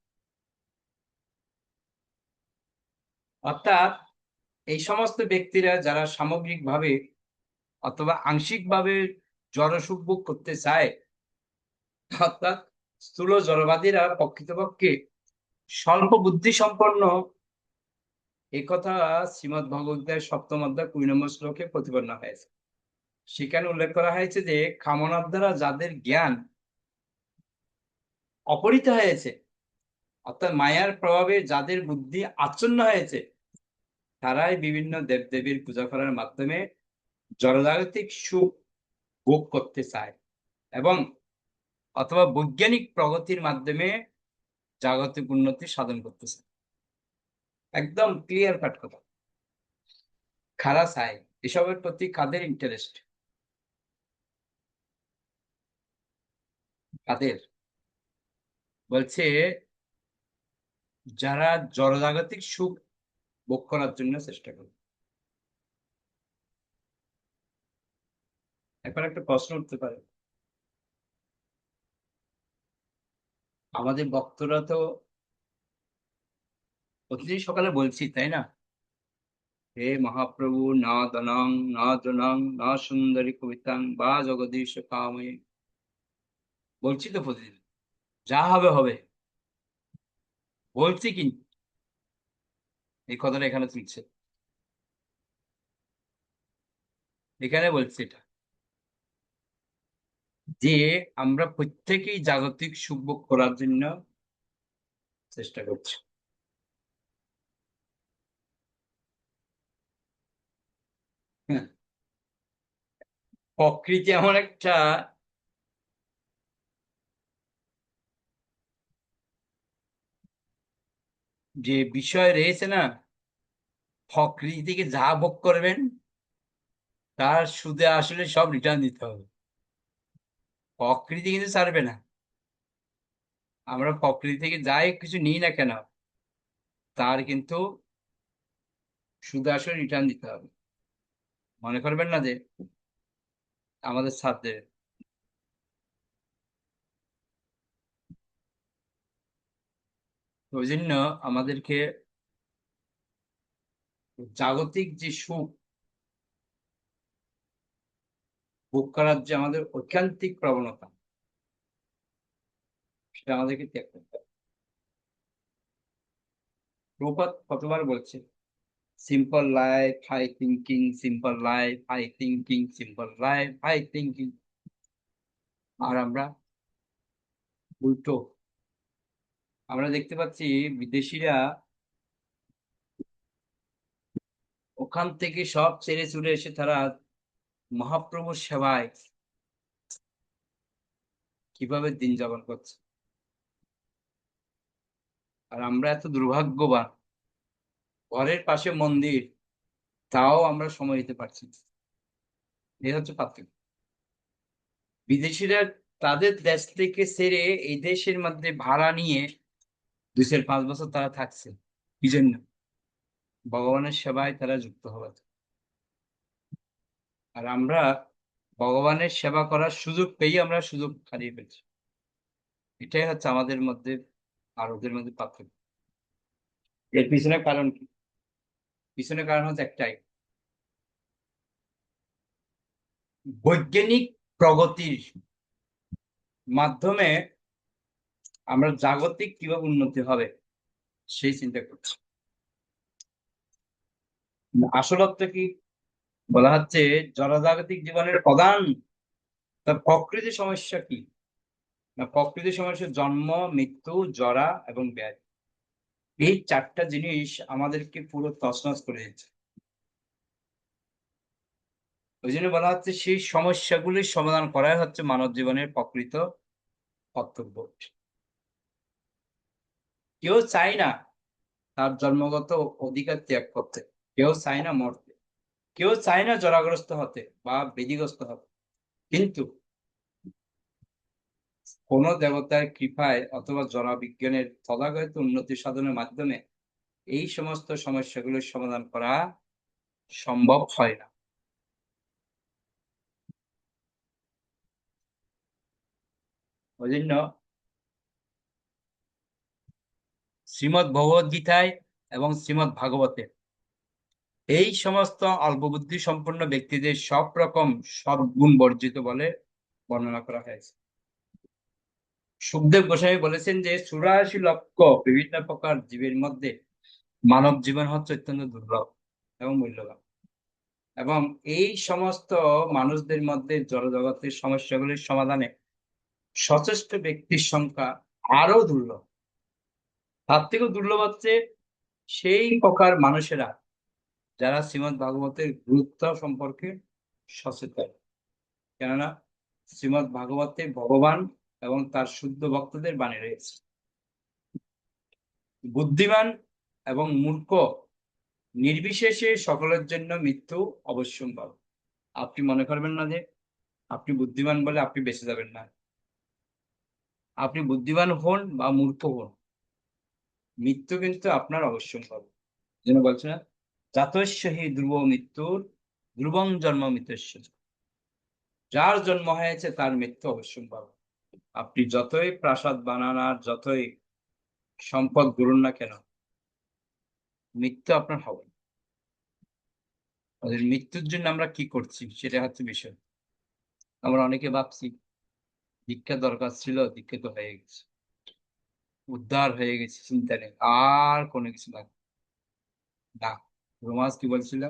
[SPEAKER 1] অর্থাৎ এই সমস্ত ব্যক্তিরা যারা সামগ্রিকভাবে অথবা আংশিকভাবে জড়সুখ ভোগ করতে চায়, অর্থাৎ স্থূল জড়বাদীরা প্রকৃতপক্ষে স্বল্প বুদ্ধি সম্পন্ন, একথা শ্রীমদ্ ভগবদ্গীতার 7ম অধ্যায় 20 নম্বর শ্লোকে প্রতিপন্ন হয়েছে। সেখানে উল্লেখ করা হয়েছে যে কামনার দ্বারা যাদের জ্ঞান অপহৃত হয়েছে, অর্থাৎ মায়ার প্রভাবে যাদের বুদ্ধি আচ্ছন্ন হয়েছে, তারাই বিভিন্ন দেবদেবীর পূজা করার মাধ্যমে জড়জাগতিক সুখ ভোগ করতে চায়। এবং অথবা বৈজ্ঞানিক প্রগতির মাধ্যমে জাগতিক উন্নতি সাধন করতেছে। একদম ক্লিয়ার কাট কথা। খারা চাই এসবের প্রতি কাদের ইন্টারেস্ট? কাদের? বলছে যারা জড়জাগতিক সুখ ভোগ করার জন্য চেষ্টা করে। এখন একটা প্রশ্ন উঠতে পারে, আমাদের ভক্তরা তো প্রতিদিন সকালে বলছি, তাই না? হে মহাপ্রভু, না দনং না দ্রণং না সুন্দরী কবিতাং বা জগদীশ কামে। বলছি তো প্রতিদিন, যা হবে হবে। বলছি কিন্তু এই কথাটা এখানে তুলছে, এখানে বলছে এটা যে আমরা প্রত্যেকেই জাগতিক সুখ ভোগ করার জন্য চেষ্টা করছি। হ্যাঁ, প্রকৃতি এমন একটা যে বিষয় রয়েছে না, প্রকৃতি থেকে যা ভোগ করবেন তার সুদে আসলে সব রিটার্ন দিতে হবে। প্রকৃতি কিন্তু ছাড়বে না। আমরা প্রকৃতি থেকে যাই কিছু নিই না কেন, তার কিন্তু সুদে আসলে রিটার্ন দিতে হবে। মনে করবেন না যে আমাদের সাথে। ওই জন্য আমাদেরকে জাগতিক যে সুখ ভোগ করার যে আমাদের ঐকান্তিক প্রবণতা, সেটা আমাদেরকে ত্যাগ করতে হবে। প্রপাত কতবার বলছে, simple life high thinking, simple life high thinking, simple life high thinking. আর আমরা উল্টো। আমরা দেখতে পাচ্ছি বিদেশিরা ওখান থেকে সব ছেড়ে ছুড়ে এসে তারা মহাপ্রভুর সেবায় কিভাবে দিন যাপন করছে। আর আমরা এত দুর্ভাগ্যবান, ঘরের পাশে মন্দির, তাও আমরা সময় দিতে পারছি না। এই হচ্ছে পার্থক্য। বিদেশিরা তাদের দেশ থেকে ছেড়ে এই দেশের মধ্যে ভাড়া নিয়ে 2-5 বছর তারা থাকছে। কি জন্য? ভগবানের সেবায় তারা যুক্ত হবে। আর আমরা ভগবানের সেবা করার সুযোগ পেয়ে আমরা সুযোগ হারিয়ে ফেলছি। এটাই হচ্ছে আমাদের মধ্যে আর ওদের মধ্যে পার্থক্য। এর পিছনে কারণ কি? পিছনে কারণ হচ্ছে একটাই, বৈজ্ঞানিক প্রগতির মাধ্যমে আমরা জাগতিক কিভাবে উন্নতি হবে সেই চিন্তা করছি। আসল অর্থ কি? বলা হচ্ছে জনজাগতিক জীবনের প্রধান তার প্রকৃতি সমস্যা কি না, প্রকৃতি সমস্যা জন্ম, মৃত্যু, জরা এবং ব্যাধি। এই 4টা জিনিস আমাদেরকে পুরো তছনছ করে দিচ্ছে। ওই জন্য বলা হচ্ছে সেই সমস্যাগুলির সমাধান করাই হচ্ছে মানব জীবনের প্রকৃত কর্তব্য। কেউ চায় না তার জন্মগত অধিকার ত্যাগ করতে, কেউ চায় না মরতে, কেউ চায় না জরাগ্রস্ত হতে বা ব্যাধিগ্রস্ত হতে। কিন্তু কোন দেবতার কৃপায় অথবা জনবিজ্ঞানের তথাগত উন্নতি সাধনের মাধ্যমে এই সমস্ত সমস্যাগুলোর সমাধান করা সম্ভব হয় না। ওই জন্য শ্রীমৎ ভগবদ গীতায় এবং শ্রীমৎ ভাগবতে এই সমস্ত অল্পবুদ্ধি সম্পন্ন ব্যক্তিদের সব রকম সদ্গুণ বর্জিত বলে বর্ণনা করা হয়েছে। সুখদেব গোস্বামী বলেছেন যে 84 লক্ষ বিভিন্ন প্রকার জীবের মধ্যে মানব জীবন হচ্ছে অত্যন্ত দুর্লভ এবং মূল্যবান, এবং এই সমস্ত মানুষদের মধ্যে জড়জগতের সমস্যাগুলির সমাধানে সচেষ্ট ব্যক্তির সংখ্যা আরো দুর্লভ। তার থেকেও দুর্লভ হচ্ছে সেই প্রকার মানুষেরা যারা শ্রীমৎ ভাগবতের গুরুত্ব সম্পর্কে সচেতন। কেননা শ্রীমদ্ ভাগবতে ভগবান এবং তার শুদ্ধ ভক্তদের বাণী রয়েছে। বুদ্ধিমান এবং মূর্খ নির্বিশেষে সকলের জন্য মৃত্যু অবশ্যম্ভাবী। আপনি মনে করবেন না যে আপনি বুদ্ধিমান বলে আপনি বেঁচে যাবেন না। আপনি বুদ্ধিমান হন বা মূর্খ হন, মৃত্যু কিন্তু আপনার অবশ্যম্ভাবী। যেন বলছে না, জাতস্য হি ধ্রুব মৃত্যুর ধ্রুবং জন্ম মৃত্যুস্য। যার জন্ম হয়েছে তার মৃত্যু অবশ্যম্ভাবী। আপনি যতই প্রাসাদ বানান আর যতই সম্পদ গড়ুন না কেন, মৃত্যু আপনার হবে। আমাদের মৃত্যুর জন্য আমরা কি করছি সেটা হচ্ছে বিষয়। আমরা অনেকে ভাবছি দীক্ষা দরকার ছিল, দীক্ষা তো হয়ে গেছে, উদ্ধার হয়ে গেছে, চিন্তা নেই, আর কোনো কিছু লাগবে না। রোমান্স কি বলছিল,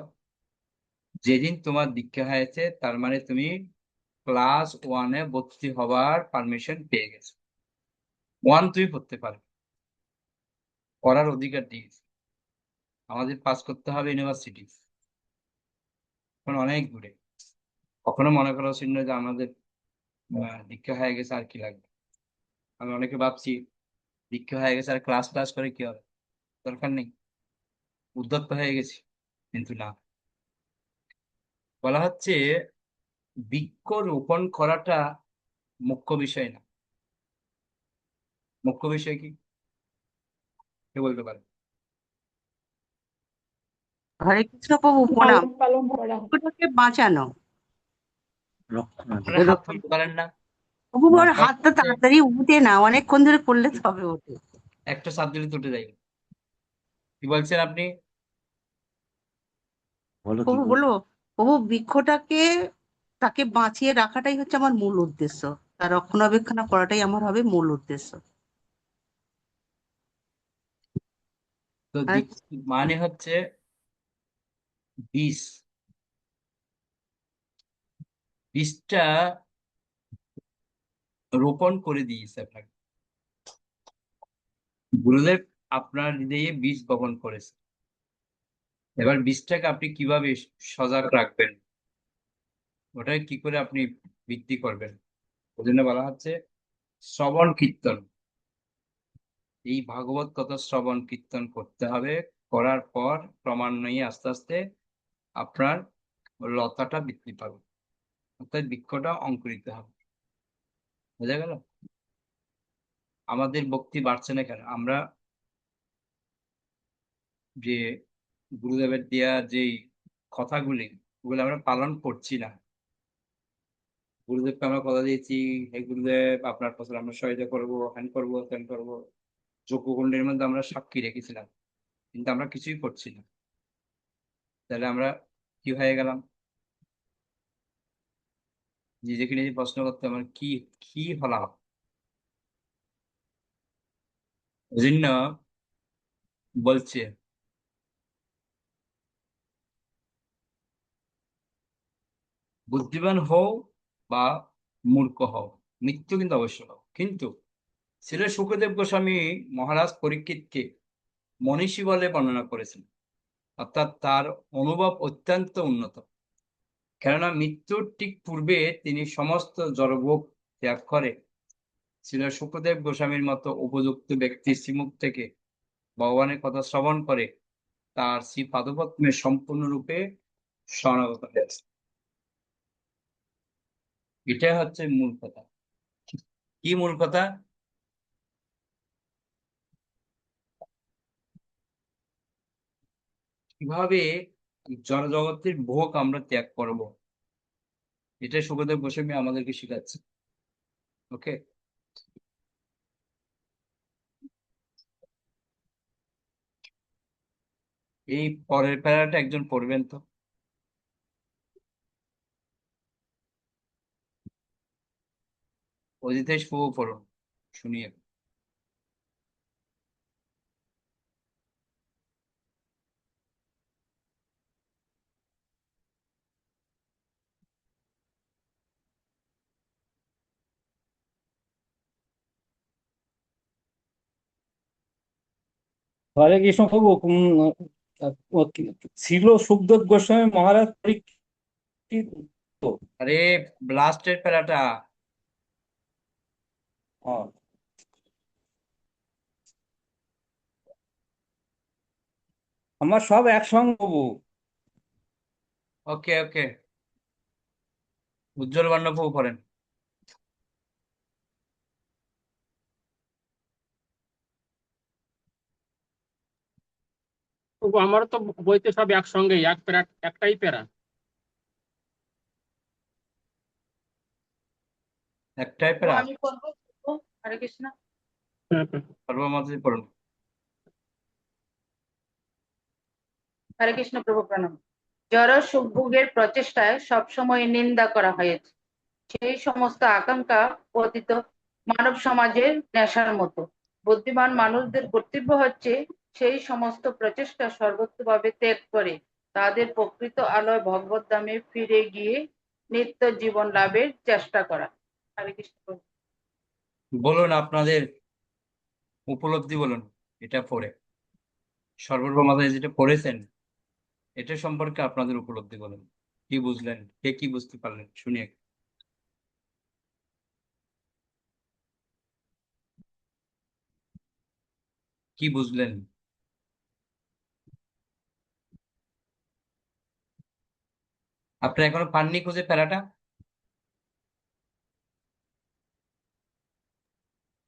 [SPEAKER 1] যেদিন তোমার দীক্ষা হয়েছে তার মানে তুমি ক্লাস 1-এ ভর্তি হওয়ার পারমিশন পেয়ে গেছো। 1 তুমি পড়তে পারবে, পড়ার অধিকার দিয়েছে। আমাদের পাস করতে হবে ইউনিভার্সিটি, এখন অনেক দূরে। কখনো মনে করা উচিত নয় যে আমাদের দীক্ষা হয়ে গেছে আর কি লাগবে। আমি অনেকে ভাবছি দীক্ষা হয়ে গেছে আর ক্লাস ক্লাস করে কি হবে, দরকার নেই, উদ্যত হয়ে গেছি। কিন্তু না, বলা হচ্ছে বৃক্ষ রোপণ করাটা মুখ্য বিষয় না। মুখ্য বিষয় কি, কে বলতে পারে?
[SPEAKER 8] হরে কৃষ্ণ প্রভু প্রণাম।
[SPEAKER 4] লালন পালন করা।
[SPEAKER 8] ওটাকে বাঁচানো।
[SPEAKER 1] আপনারা হাত তুলতে পারেন না?
[SPEAKER 8] প্রভু ওর
[SPEAKER 1] কথা
[SPEAKER 8] হাতটা
[SPEAKER 1] হচ্ছে,
[SPEAKER 8] তাড়াতাড়ি উঠে না, অনেকক্ষণ ধরে করলে তবে ওঠে।
[SPEAKER 1] একটা সাবজেক্টে তুলতে যাই। কি বলছেন আপনি?
[SPEAKER 8] প্রভু বলো, প্রভু বৃক্ষটাকে তাকে বাঁচিয়ে রাখাটাই হচ্ছে আমার মূল উদ্দেশ্য, তার রক্ষণাবেক্ষণ করাটাই আমার হবে মূল উদ্দেশ্য।
[SPEAKER 1] তো
[SPEAKER 8] আর
[SPEAKER 1] মানে হচ্ছে বীজ, বীজটা রোপণ করে দিয়েছে আপনাকে গুরুদেব, আপনার হৃদয়ে বীজ বপন করেছে। এবার বীজটাকে আপনি কিভাবে সজাগ রাখবেন, ওটাই কি করে আপনি বৃদ্ধি করবেন, ওই জন্য বলা হচ্ছে শ্রবণ কীর্তন। এই ভাগবত কথা শ্রবণ কীর্তন করতে হবে। করার পর ক্রমান্বয়ে আস্তে আস্তে আপনার লতাটা বৃদ্ধি পাবে, অর্থাৎ বৃক্ষটা অঙ্কুরিত হবে। বোঝা গেল? আমাদের ভক্তি বাড়ছে না কেন? আমরা যে গুরুদেবের দেয়া যে কথাগুলি, ওগুলো আমরা পালন করছি না। গুরুদেবকে আমরা কথা দিয়েছি, হে গুরুদেব আপনার ফসল আমরা সহায়তা করবো, হ্যান করবো, ত্যান করবো, যজ্ঞকুণ্ডের মধ্যে আমরা সাক্ষী রেখেছিলাম, কিন্তু আমরা কিছুই করছি না। তাহলে আমরা কি হয়ে গেলাম? নিজেকে নিজে প্রশ্ন করতে আমার কি কি হলাম। ওই জন্য বলছে বুদ্ধিমান হও বা মূর্খ হও, মৃত্যু কিন্তু অবশ্য হও। কিন্তু শ্রী সুখদেব গোস্বামী মহারাজ পরীক্ষিতকে মনীষী বলে বর্ণনা করেছেন, অর্থাৎ তার অনুভব অত্যন্ত উন্নত। কেননা মৃত্যুর ঠিক পূর্বে তিনি সমস্ত জড়ভোগ ত্যাগ করে শ্রী সুখদেব গোস্বামীর মতো উপযুক্ত ব্যক্তির শ্রীমুখ থেকে ভগবানের কথা শ্রবণ করে তার শ্রী পাদপদ্মে সম্পূর্ণরূপে শরণাগত হয়েছে। এটা হচ্ছে মূল কথা। কি মূল কথা? কিভাবে জড়জগতের ভোগ আমরা ত্যাগ করব, এটা সুখদেব গোস্বামী আমাদেরকে শেখাচ্ছে। ওকে, এই পরের প্যারাটা একজন পড়বেন তো। অজিতেশ প্রভু পড়ুন, শুনিয়ে।
[SPEAKER 5] হরে কৃষ্ণ প্রভু ছিল সুখদেব গোস্বামী মহারাজ পরীক্ষিত।
[SPEAKER 1] আরে ব্লাস্টের প্যারাটা হ্যাঁ, আমার সব একসঙ্গে হবো। ওকে ওকে, উজ্জ্বল বর্ণপ্রভু পড়েন।
[SPEAKER 5] প্রভু আমারও তো বইতে সব একসঙ্গেই, এক প্যারা, একটাই প্যারা।
[SPEAKER 1] একটাই প্যারা।
[SPEAKER 3] আমি পড়বো। হরে কৃষ্ণ।
[SPEAKER 5] হ্যাঁ, হ্যাঁ।
[SPEAKER 1] সর্বমাতাজি পড়ুন।
[SPEAKER 3] হরে কৃষ্ণ প্রভু প্রণাম। জড় সুখভোগের প্রচেষ্টায় সবসময় নিন্দা করা হয়েছে। সেই সমস্ত আকাঙ্ক্ষা পতিত মানব সমাজের নেশার মতো। বুদ্ধিমান মানুষদের কর্তব্য হচ্ছে সেই সমস্ত প্রচেষ্টা সর্বোচ্চভাবে ত্যাগ করে তাদের প্রকৃত আলোয় ভগবত ধামে ফিরে গিয়ে নিত্য জীবন লাভের চেষ্টা করা। হরে কৃষ্ণ প্রভু।
[SPEAKER 1] বলুন আপনাদের উপলব্ধি বলুন, এটা পড়ে সর্বমাতাজি যেটা পড়েছেন এটা সম্পর্কে আপনাদের উপলব্ধি বলুন। কি বুঝলেন, কে কি বুঝতে পারলেন শুনি একটু। কি বুঝলেন? আপনি এখনো পাননি খুঁজে প্যারাটা?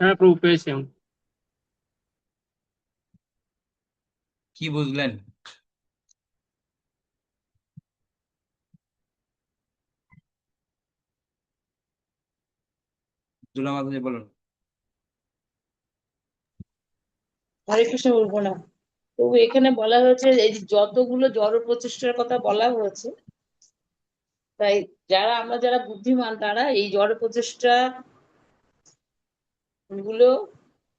[SPEAKER 5] হ্যাঁ প্রভু, পেয়েছি আমি।
[SPEAKER 1] কি বুঝলেন? দুলা মাতাজি বলুন।
[SPEAKER 3] হরে কৃষ্ণ বলবো না। তবু এখানে বলা হয়েছে এই যে যতগুলো জড় প্রচেষ্টার কথা বলা হয়েছে, তাই আমরা যারা বুদ্ধিমান তারা এই জড় প্রচেষ্টা গুলো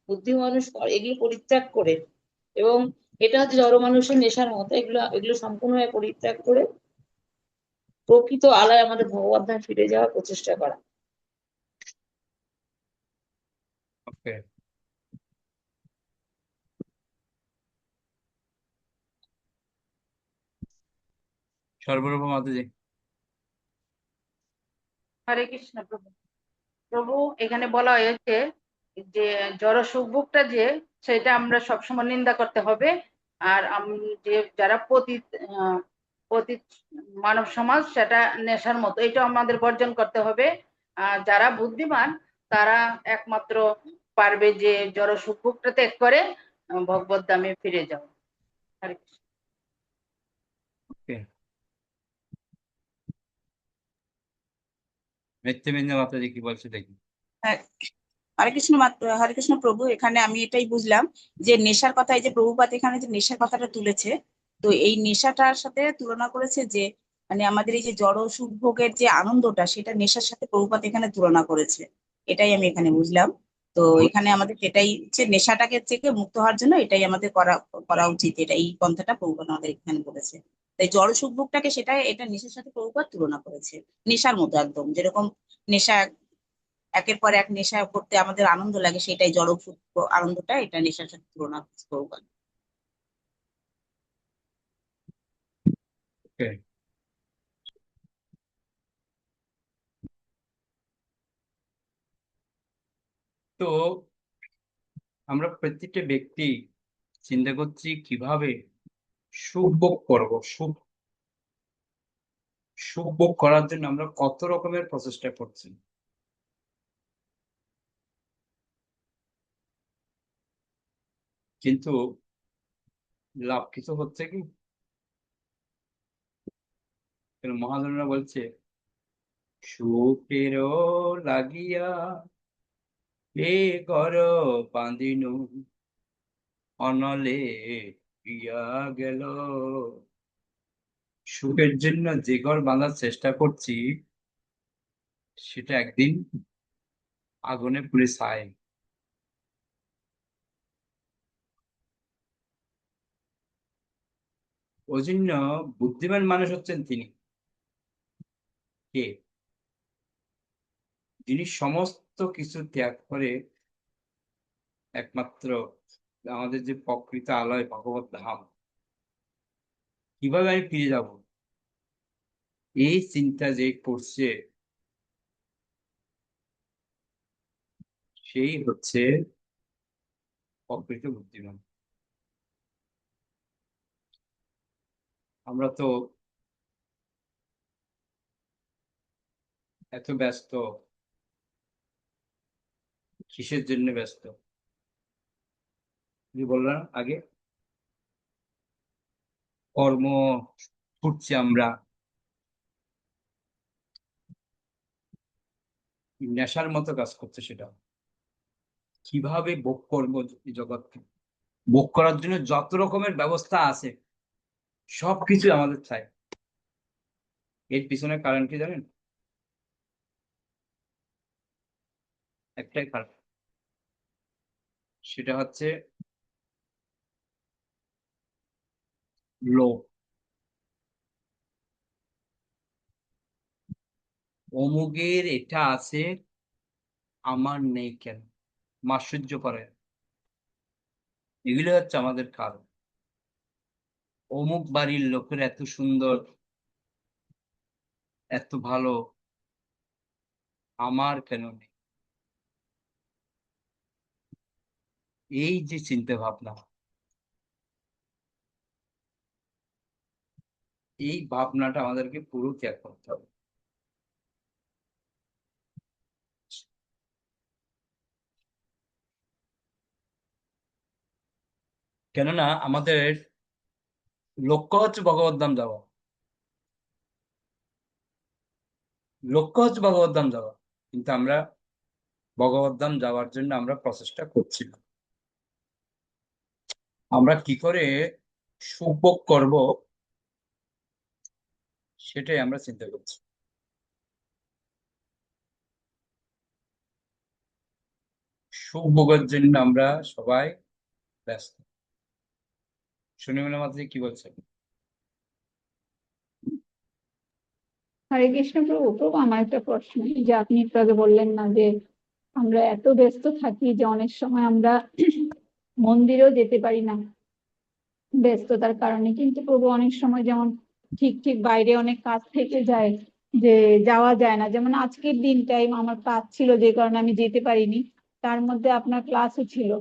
[SPEAKER 3] বুদ্ধি মানুষ এগুলো পরিত্যাগ করে, এবং এটা হচ্ছে জড় মানুষের নেশার মতো, এগুলো এগুলো সম্পূর্ণভাবে পরিত্যাগ করে প্রকৃত আলায় আমাদের ভগবত ধামে ফিরে যাওয়ার প্রচেষ্টা করা।
[SPEAKER 1] ওকে, সর্বরূপ মাতাজি।
[SPEAKER 3] হরে কৃষ্ণ প্রভু। প্রভু এখানে বলা হয়েছে যে জড় সুখভোগটা যে সেটা আমরা সবসময় নিন্দা করতে হবে। আর যে যারা পতিত পতিত মানব সমাজ সেটা নেশার মতো, এটা আমাদের বর্জন করতে হবে। আর যারা বুদ্ধিমান তারা একমাত্র পারবে যে জড় সুখভোগটা ত্যাগ করে ভগবত ধামে ফিরে যাও। হরে কৃষ্ণ।
[SPEAKER 1] ওকে, নিত্যবিন্দু মাতাজি কি বলছে দেখি।
[SPEAKER 2] হ্যাঁ, হরে কৃষ্ণ প্রভু, এখানে আমি এটাই বুঝলাম যে নেশার কথা, এই যে প্রভুপাদ এখানে যে নেশার কথাটা তুলেছে, তো এই নেশাটার সাথে তুলনা করেছে যে মানে আমাদের এই যে জড় সুখ ভোগের যে আনন্দটা সেটা নেশার সাথে প্রভুপাদ এখানে তুলনা করেছে। এটাই আমি এখানে বুঝলাম। তো এখানে আমাদের এটাই হচ্ছে নেশাটাকে থেকে মুক্ত হওয়ার জন্য এটাই আমাদের করা করা উচিত, এটা এই পন্থাটা প্রভুপাদ আমাদের এখানে বলেছে। তাই জড় সুখ ভোগটাকে এটা নেশার সাথে প্রভুপাদ তুলনা করেছে। নেশার মতো একদম, যেরকম নেশা একের পর এক নেশা করতে আমাদের আনন্দ লাগে, সেটাই জড়ভূত আনন্দটা, এটা নেশার সাথে তুলনা করবো।
[SPEAKER 1] ওকে, তো আমরা প্রত্যেকটা ব্যক্তি চিন্তা করছি কিভাবে সুখ ভোগ করবো। সুখ সুখ ভোগ করার জন্য আমরা কত রকমের প্রচেষ্টা করছি, কিন্তু লাভ কিছু হচ্ছে কি? মহাজনরা বলছে সুখেরও লাগিয়া এ ঘর বাঁধিনু অনলে ইয়া গেল। সুখের জন্য যে ঘর বাঁধার চেষ্টা করছি সেটা একদিন আগুনে পুড়ে ছাই। ওই জন্য বুদ্ধিমান মানুষ হচ্ছেন তিনি কে, যিনি সমস্ত কিছু ত্যাগ করে একমাত্র আমাদের যে প্রকৃত আলয় ভগবত ধাম, কিভাবে আমি ফিরে যাব এই চিন্তা যে করছে সেই হচ্ছে প্রকৃত বুদ্ধিমান। আমরা তো এত ব্যস্ত, কিসের জন্য ব্যস্ত? কি বললাম আগে, কর্ম করছি আমরা, নেশার মতো কাজ করছে সেটা। কিভাবে ভোগ করবো এই জগৎকে, ভোগ করার জন্য যত রকমের ব্যবস্থা আছে সবকিছু আমাদের চাই। এর পিছনে কারণ কি জানেন? একটাই কারণ, সেটা হচ্ছে লোভ। অমুকের এটা আছে, আমার নেই কেন, মাধুর্য করে, এগুলো হচ্ছে আমাদের কারণ। অমুক বাড়ির লোকের এত সুন্দর, এত ভালো, আমার কেন নেই। এই যে চিন্তা ভাবনা, এই ভাবনাটা আমাদেরকে পুরো ত্যাগ করতে হবে। কেননা আমাদের লক্ষ্য হচ্ছে ভগবত ধাম যাওয়া, লক্ষ্য হচ্ছে ভগবত ধাম যাওয়া, কিন্তু আমরা ভগবত ধাম যাওয়ার জন্য আমরা প্রচেষ্টা করছি না। আমরা কি করে সুখ ভোগ করবো সেটাই আমরা চিন্তা করছি। সুখ ভোগের জন্য আমরা সবাই ব্যস্ত। শনিমনা মাত্র কি বলছেন?
[SPEAKER 4] হরে কৃষ্ণ প্রভু। প্রভু, আমার একটা প্রশ্ন, এই যে আপনি একটু আগে বললেন না যে আমরা এত ব্যস্ত থাকি যে অনেক সময় আমরা মন্দিরেও যেতে পারি না ব্যস্ততার কারণে, কিন্তু প্রভু অনেক সময় যেমন ঠিক ঠিক বাইরে অনেক কাজ থেকে যায়, যে যাওয়া যায় না। যেমন আজকের দিনটাই আমার কাজ ছিল যে কারণে আমি যেতে পারিনি, তার মধ্যে আপনার ক্লাসও ছিল।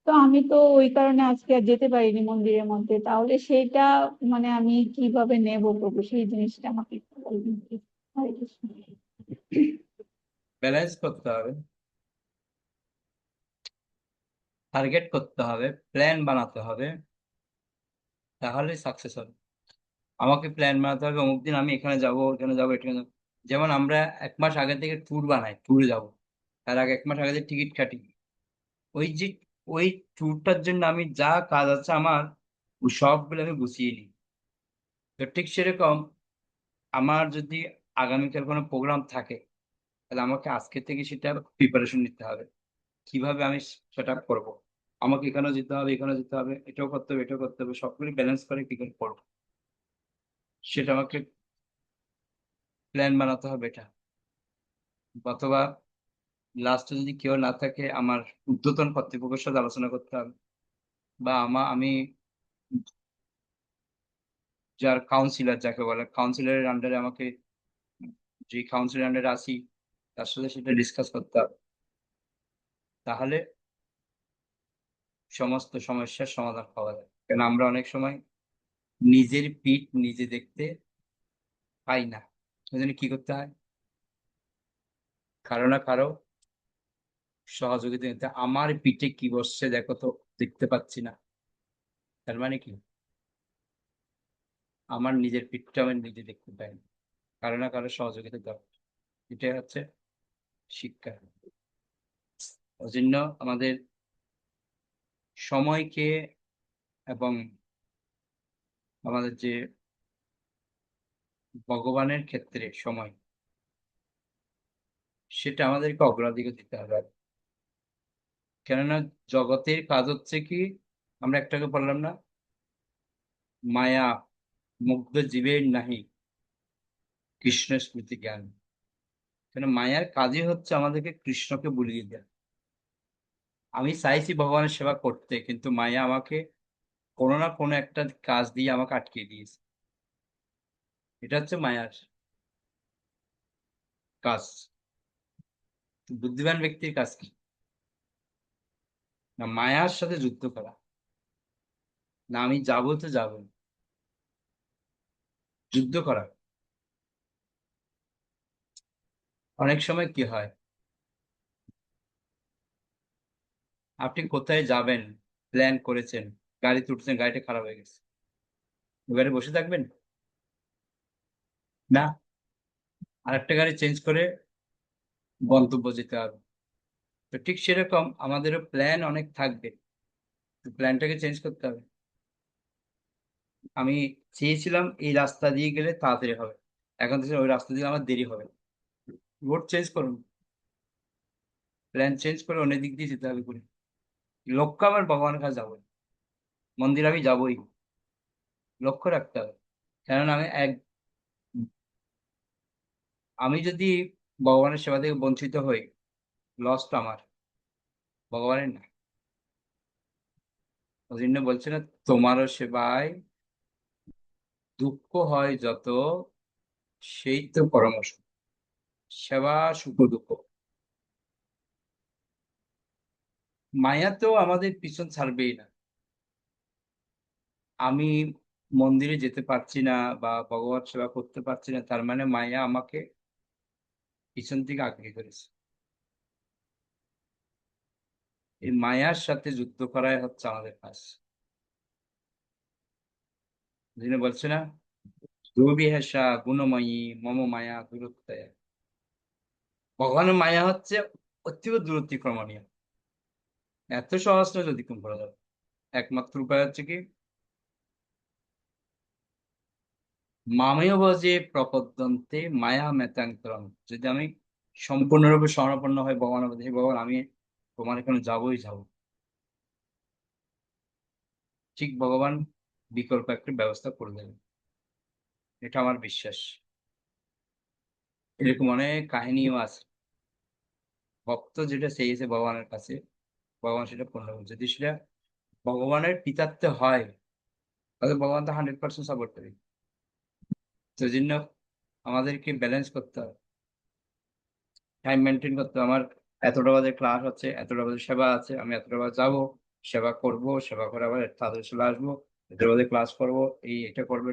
[SPEAKER 4] তো আমি তো ওই কারণে আজকে আর যেতে পারিনি মন্দিরের মধ্যে। তাহলে সেইটা মানে আমি কিভাবে নেব প্রভু, সেই জিনিসটা আমাকে একটু বলবেন please? হরে কৃষ্ণ।
[SPEAKER 1] ব্যালেন্স করতে হবে, টার্গেট করতে হবে, প্ল্যান বানাতে হবে, তাহলে সাকসেস হবে। আমাকে প্ল্যান বানাতে হবে, অমুক দিন আমি এখানে যাব, এখানে যাবো, এখানে যাবো। যেমন আমরা 1 মাস আগে থেকে ট্যুর বানাই, ট্যুরে যাব, তার আগে 1 মাস আগে থেকে টিকিট কাটি। ওই যে ওই ট্যুরটার জন্য আমি যা কাজ আছে আমার, ওই সবগুলো আমি গুছিয়ে নিই। তো ঠিক সেরকম আমার যদি আগামীকাল কোনো প্রোগ্রাম থাকে, তাহলে আমাকে আজকে থেকে সেটা প্রিপারেশন নিতে হবে, কিভাবে আমি সেটা করব। আমাকে এখানেও যেতে হবে, এখানেও যেতে হবে, এটাও করতে হবে, এটাও করতে হবে, সবগুলো ব্যালেন্স করে কি করে করবো সেটা আমাকে প্ল্যান বানাতে হবে। এটা অথবা লাস্টে যদি কেউ না থাকে, আমার ঊর্ধ্বতন কর্তৃপক্ষের সাথে আলোচনা করতে হবে, বা আমি যার কাউন্সিলর, যাকে বলে কাউন্সিলরের আন্ডারে, আমাকে যে কাউন্সিলর আন্ডারে আসি তার সাথে সেটা ডিসকাস করতে হবে। তাহলে সমস্ত সমস্যার সমাধান পাওয়া যায়। কারণ আমরা অনেক সময় নিজের পিঠ নিজে দেখতে পাই না, ওই জন্য কি করতে হয়, কারো না কারো সহযোগিতা নিতে। আমার পিঠে কি বসছে দেখো তো, দেখতে পাচ্ছি না, তার মানে কি আমার নিজের পিঠটা আমি নিজে দেখতে পাই না, কারো না কারো সহযোগিতা দরকার। এটাই হচ্ছে শিক্ষা। ওই জন্য আমাদের সময়কে এবং আমাদের যে ভগবানের ক্ষেত্রে সময়, সেটা আমাদেরকে অগ্রাধিকার দিতে হবে। কেননা জগতের কাজ হচ্ছে কি, আমরা একটাকে বললাম না, মায়া মুগ্ধ জীবের নাহি কৃষ্ণ স্মৃতি জ্ঞান। কেন মায়ার কাজই হচ্ছে আমাদেরকে কৃষ্ণকে ভুলিয়ে দেয়। আমি চাইছি ভগবানের সেবা করতে, কিন্তু মায়া আমাকে কোনো না কোনো একটা কাজ দিয়ে আমাকে আটকে দিয়েছে। এটা হচ্ছে মায়ার কাজ। বুদ্ধিমান ব্যক্তির কাজ কি? না মায়ার সাথে যুদ্ধ করা, না আমি যাবো তো যাবো, যুদ্ধ করা। অনেক সময় কি হয়, আপনি কোথায় যাবেন প্ল্যান করেছেন, গাড়িতে উঠছেন, গাড়িটা খারাপ হয়ে গেছে, ওই গাড়ি বসে থাকবেন? না, আরেকটা গাড়ি চেঞ্জ করে গন্তব্য যেতে হবে। তো ঠিক সেরকম আমাদেরও প্ল্যান অনেক থাকবে, প্ল্যানটাকে চেঞ্জ করতে হবে। আমি চেয়েছিলাম এই রাস্তা দিয়ে গেলে তাড়াতাড়ি হবে, এখন থেকে ওই রাস্তা দিয়ে আমার দেরি হবে। রোড চেঞ্জ করুন, প্ল্যান চেঞ্জ করে অন্য দিক দিয়ে যেতে হবে ঘুরে। লক্ষ্য আমার ভগবানের কাছে যাবো, মন্দির আমি যাবোই, লক্ষ্য রাখতে হবে। কেননা আমি যদি ভগবানের সেবা থেকে বঞ্চিত হই, লসটা আমার, ভগবানের না। ওই জন্য বলছে না, তোমারও সেবায় দুঃখ হয় যত, সেই তো পরামর্শ, সেবা সুখ দুঃখ। মায়া তো আমাদের পিছন ছাড়বেই না। আমি মন্দিরে যেতে পারছি না বা ভগবত সেবা করতে পারছি না, তার মানে মায়া আমাকে পিছন থেকে আঁকড়ে ধরেছে। এই মায়ার সাথে যুদ্ধ করাই হচ্ছে আমাদের কাজ। যিনি বলছে না, দুর্বিহেষা গুণময়ী মম মায়া দূরত্বয়া। ভগবানের মায়া হচ্ছে অতীব দূরতিক্রমণীয়, এত সহজ নয় যদি অতিক্রম করা যাবে। একমাত্র উপায় হচ্ছে কি, মামেয় যে প্রপদ্যন্তে মায়া মেতান্তরম। যদি আমি সম্পূর্ণরূপে শরণাপন্ন হয় ভগবানের প্রতি, হে ভগবান আমি তোমার এখানে যাবোই যাবো, ঠিক ভগবান বিকল্প একটা ব্যবস্থা করে দেবেন, এটা আমার বিশ্বাস। এরকম অনেক কাহিনীও আছে, ভক্ত যেটা চেয়েছে ভগবানের কাছে, ভগবান সেটা পূর্ণ করবে। যদি সেটা ভগবানের পিতাত্বে হয়, তাহলে ভগবান তো 100% সাপোর্ট করবে। তো এই জন্য আমাদেরকে ব্যালেন্স করতে হবে, টাইম মেনটেন করতে হবে। আমার এতটা বাজে ক্লাস হচ্ছে, এতটা বাজে সেবা আছে, আমি এতটা বাজে যাবো, সেবা করব, সেবা করে আবার তাদের চলে আসবো, এতটা বাজে ক্লাস করবো, এটা করবে,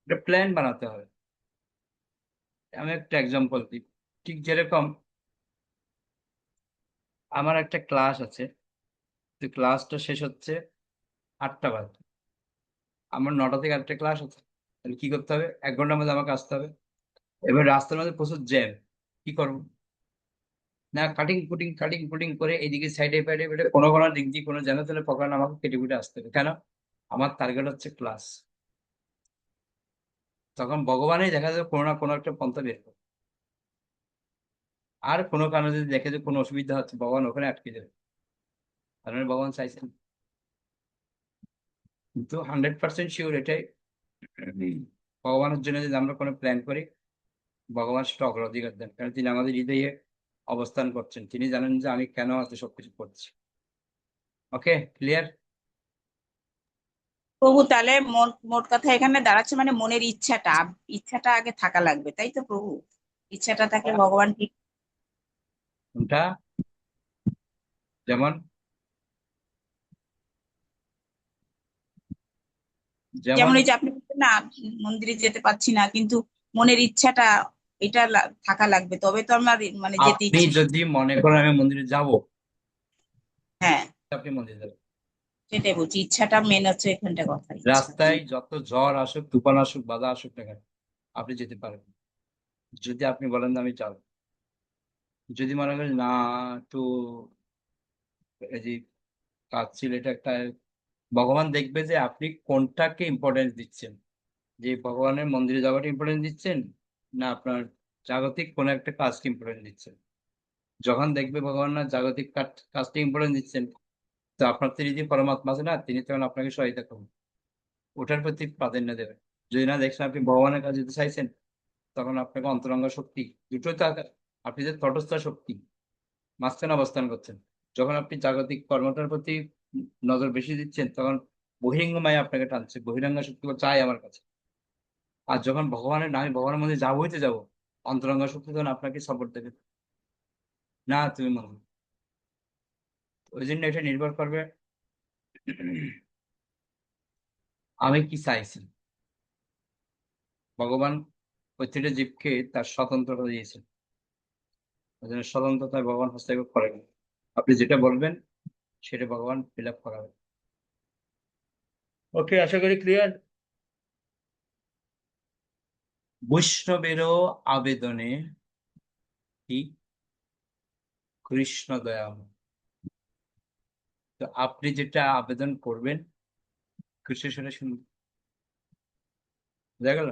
[SPEAKER 1] এটা প্ল্যান বানাতে হবে। আমি একটা এক্সাম্পল দিই, ঠিক যেরকম আমার একটা ক্লাস আছে, তো ক্লাসটা শেষ হচ্ছে 8টা বাজে, আমার 9টা থেকে আরেকটা ক্লাস আছে, তাহলে কি করতে হবে, 1 ঘন্টার মধ্যে আমাকে আসতে হবে। এবার রাস্তার মধ্যে প্রচুর জ্যাম, কি করবো, না কাটিং কুটিং কাটিং কুটিং করে এদিকে সাইডে ফাইডে ফাইডে কোনো কোনো দিক দিয়ে কোনো জ্যামে তাহলে পকানো, আমাকে কেটে কুটে আসতে হবে। কেন, আমার টার্গেট হচ্ছে ক্লাস। তখন ভগবানই দেখা যাবে কোনো না কোনো একটা পন্থা বের করে। আর কোনো কারণে যদি দেখে যে কোনো অসুবিধা হচ্ছে, ভগবান ওখানে আটকে যাবে, তার মানে ভগবান চাইছেন। কিন্তু 100% শিওর এটাই, ভগবানের জন্য যদি আমরা কোনো প্ল্যান করি, ভগবান সেটা অগ্রাধিকার দেন, কারণ তিনি আমাদের হৃদয়ে অবস্থান করছেন, তিনি জানেন যে আমি কেন এত সবকিছু করছি। ওকে, ক্লিয়ার?
[SPEAKER 2] প্রভু তাহলে মোট মোট কথা এখানে দাঁড়াচ্ছে মানে মনের ইচ্ছাটা, ইচ্ছাটা আগে থাকা লাগবে, তাই তো প্রভু? ইচ্ছাটা থাকলে ভগবান ঠিক।
[SPEAKER 1] কোনটা? যেমন যেমন
[SPEAKER 2] যেমন এই যে আপনি বলছেন না, মন্দিরে যেতে পারছি না, কিন্তু মনের ইচ্ছাটা এটা থাকা লাগবে, তবে তো আমার মানে যেতে
[SPEAKER 1] আপনি
[SPEAKER 2] ইচ্ছে।
[SPEAKER 1] যদি মনে করেন আমি মন্দিরে যাব,
[SPEAKER 2] হ্যাঁ,
[SPEAKER 1] আপনি মন্দিরে যাবেন।
[SPEAKER 2] সেটাই বলছি, ইচ্ছাটা মেন হচ্ছে এখানটা কথা, ইচ্ছা।
[SPEAKER 1] রাস্তায় যত ঝড় আসুক, তুফান আসুক, বাধা আসুক না কেন, আপনি যেতে পারবেন, যদি আপনি বলেন যে আমি যাবো। যদি মনে করেন না, একটু এই যে কাজ ছিল, এটা একটা, ভগবান দেখবে যে আপনি কোনটাকে ইম্পর্টেন্স দিচ্ছেন, যে ভগবানের মন্দিরে যাওয়াটা ইম্পর্টেন্স দিচ্ছেন, না আপনার জাগতিক কোনো একটা কাজকে ইম্পর্টেন্স দিচ্ছেন। যখন দেখবে ভগবান না জাগতিক কাজটা ইম্পর্টেন্স দিচ্ছেন, তো আপনার তিনি যে পরমাত্মা আছে না, তিনি তখন আপনাকে সহায়তা করবেন, ওটার প্রতি প্রাধান্য দেবেন। যদি না দেখছেন আপনি ভগবানের কাছে যেতে চাইছেন, তখন আপনাকে অন্তরঙ্গ শক্তি, দুটোই তো আপনি যে তটস্থ শক্তি মাঝখানে অবস্থান করছেন। যখন আপনি জাগতিক কর্মটার প্রতি নজর বেশি দিচ্ছেন, তখন বহিরঙ্গ মায়া আপনাকে টানছে, বহিরঙ্গ শক্তি বলছে, চাই আমার কাছে। আর যখন ভগবানের নামে ভগবানের মধ্যে যাবোই তো যাবো, অন্তরঙ্গ শক্তি তখন আপনাকে সাপোর্ট দেবে, না তুমি মনে ওই জন্য এটা নির্ভর করবে আমি কি চাইছি। ভগবান প্রত্যেকটা জীবকে তার স্বতন্ত্রতা দিয়েছেন, ওই জন্য স্বতন্ত্রতায় ভগবান হস্তক্ষেপ করেন। আপনি যেটা বলবেন সেটা ভগবান ফিল আপ করাবেন। ওকে, আশা করি ক্লিয়ার। বৈষ্ণবেরও আবেদনে কি কৃষ্ণ দয়াময়। তো আপনি যেটা আবেদন করবেন কৃষ্ণ সেটা শুনবে। বুঝা গেল?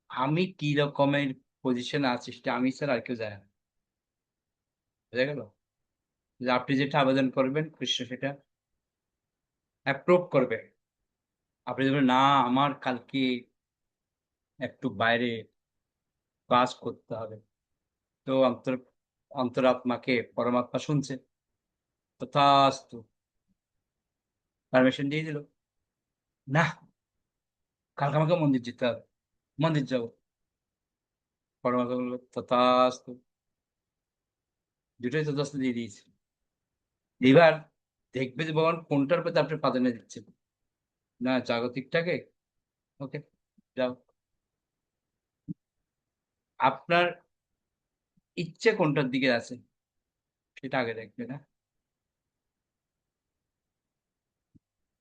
[SPEAKER 1] আমি কি রকমের পজিশন আছি সেটা আমি স্যার আর কেউ জানে না। বুঝা গেল? যে আপনি যেটা আবেদন করবেন কৃষ্ণ সেটা অ্যাপ্রুভ করবে। আপনি বলবেন না আমার কালকে একটু বাইরে কাজ করতে হবে, তো অন্তরাত্মাকে পরমাত্মা শুনছে, তথাস্তু পারমিশন দিয়ে দিল। না, কালকে আমাকে মন্দির যেতে হবে, মন্দির যাবো। পরমাত্মা বললো তথাস্তু, দুটোই তথাস্তু দিয়ে দিয়েছে। এবার দেখবে যে ভগবান কোনটার প্রতি আপনি প্রাধান্য দিচ্ছেন, না জাগতিকটাকে। ওকে, যাও। আপনার ইচ্ছে কোনটার দিকে আছে সেটা আগে দেখবে না।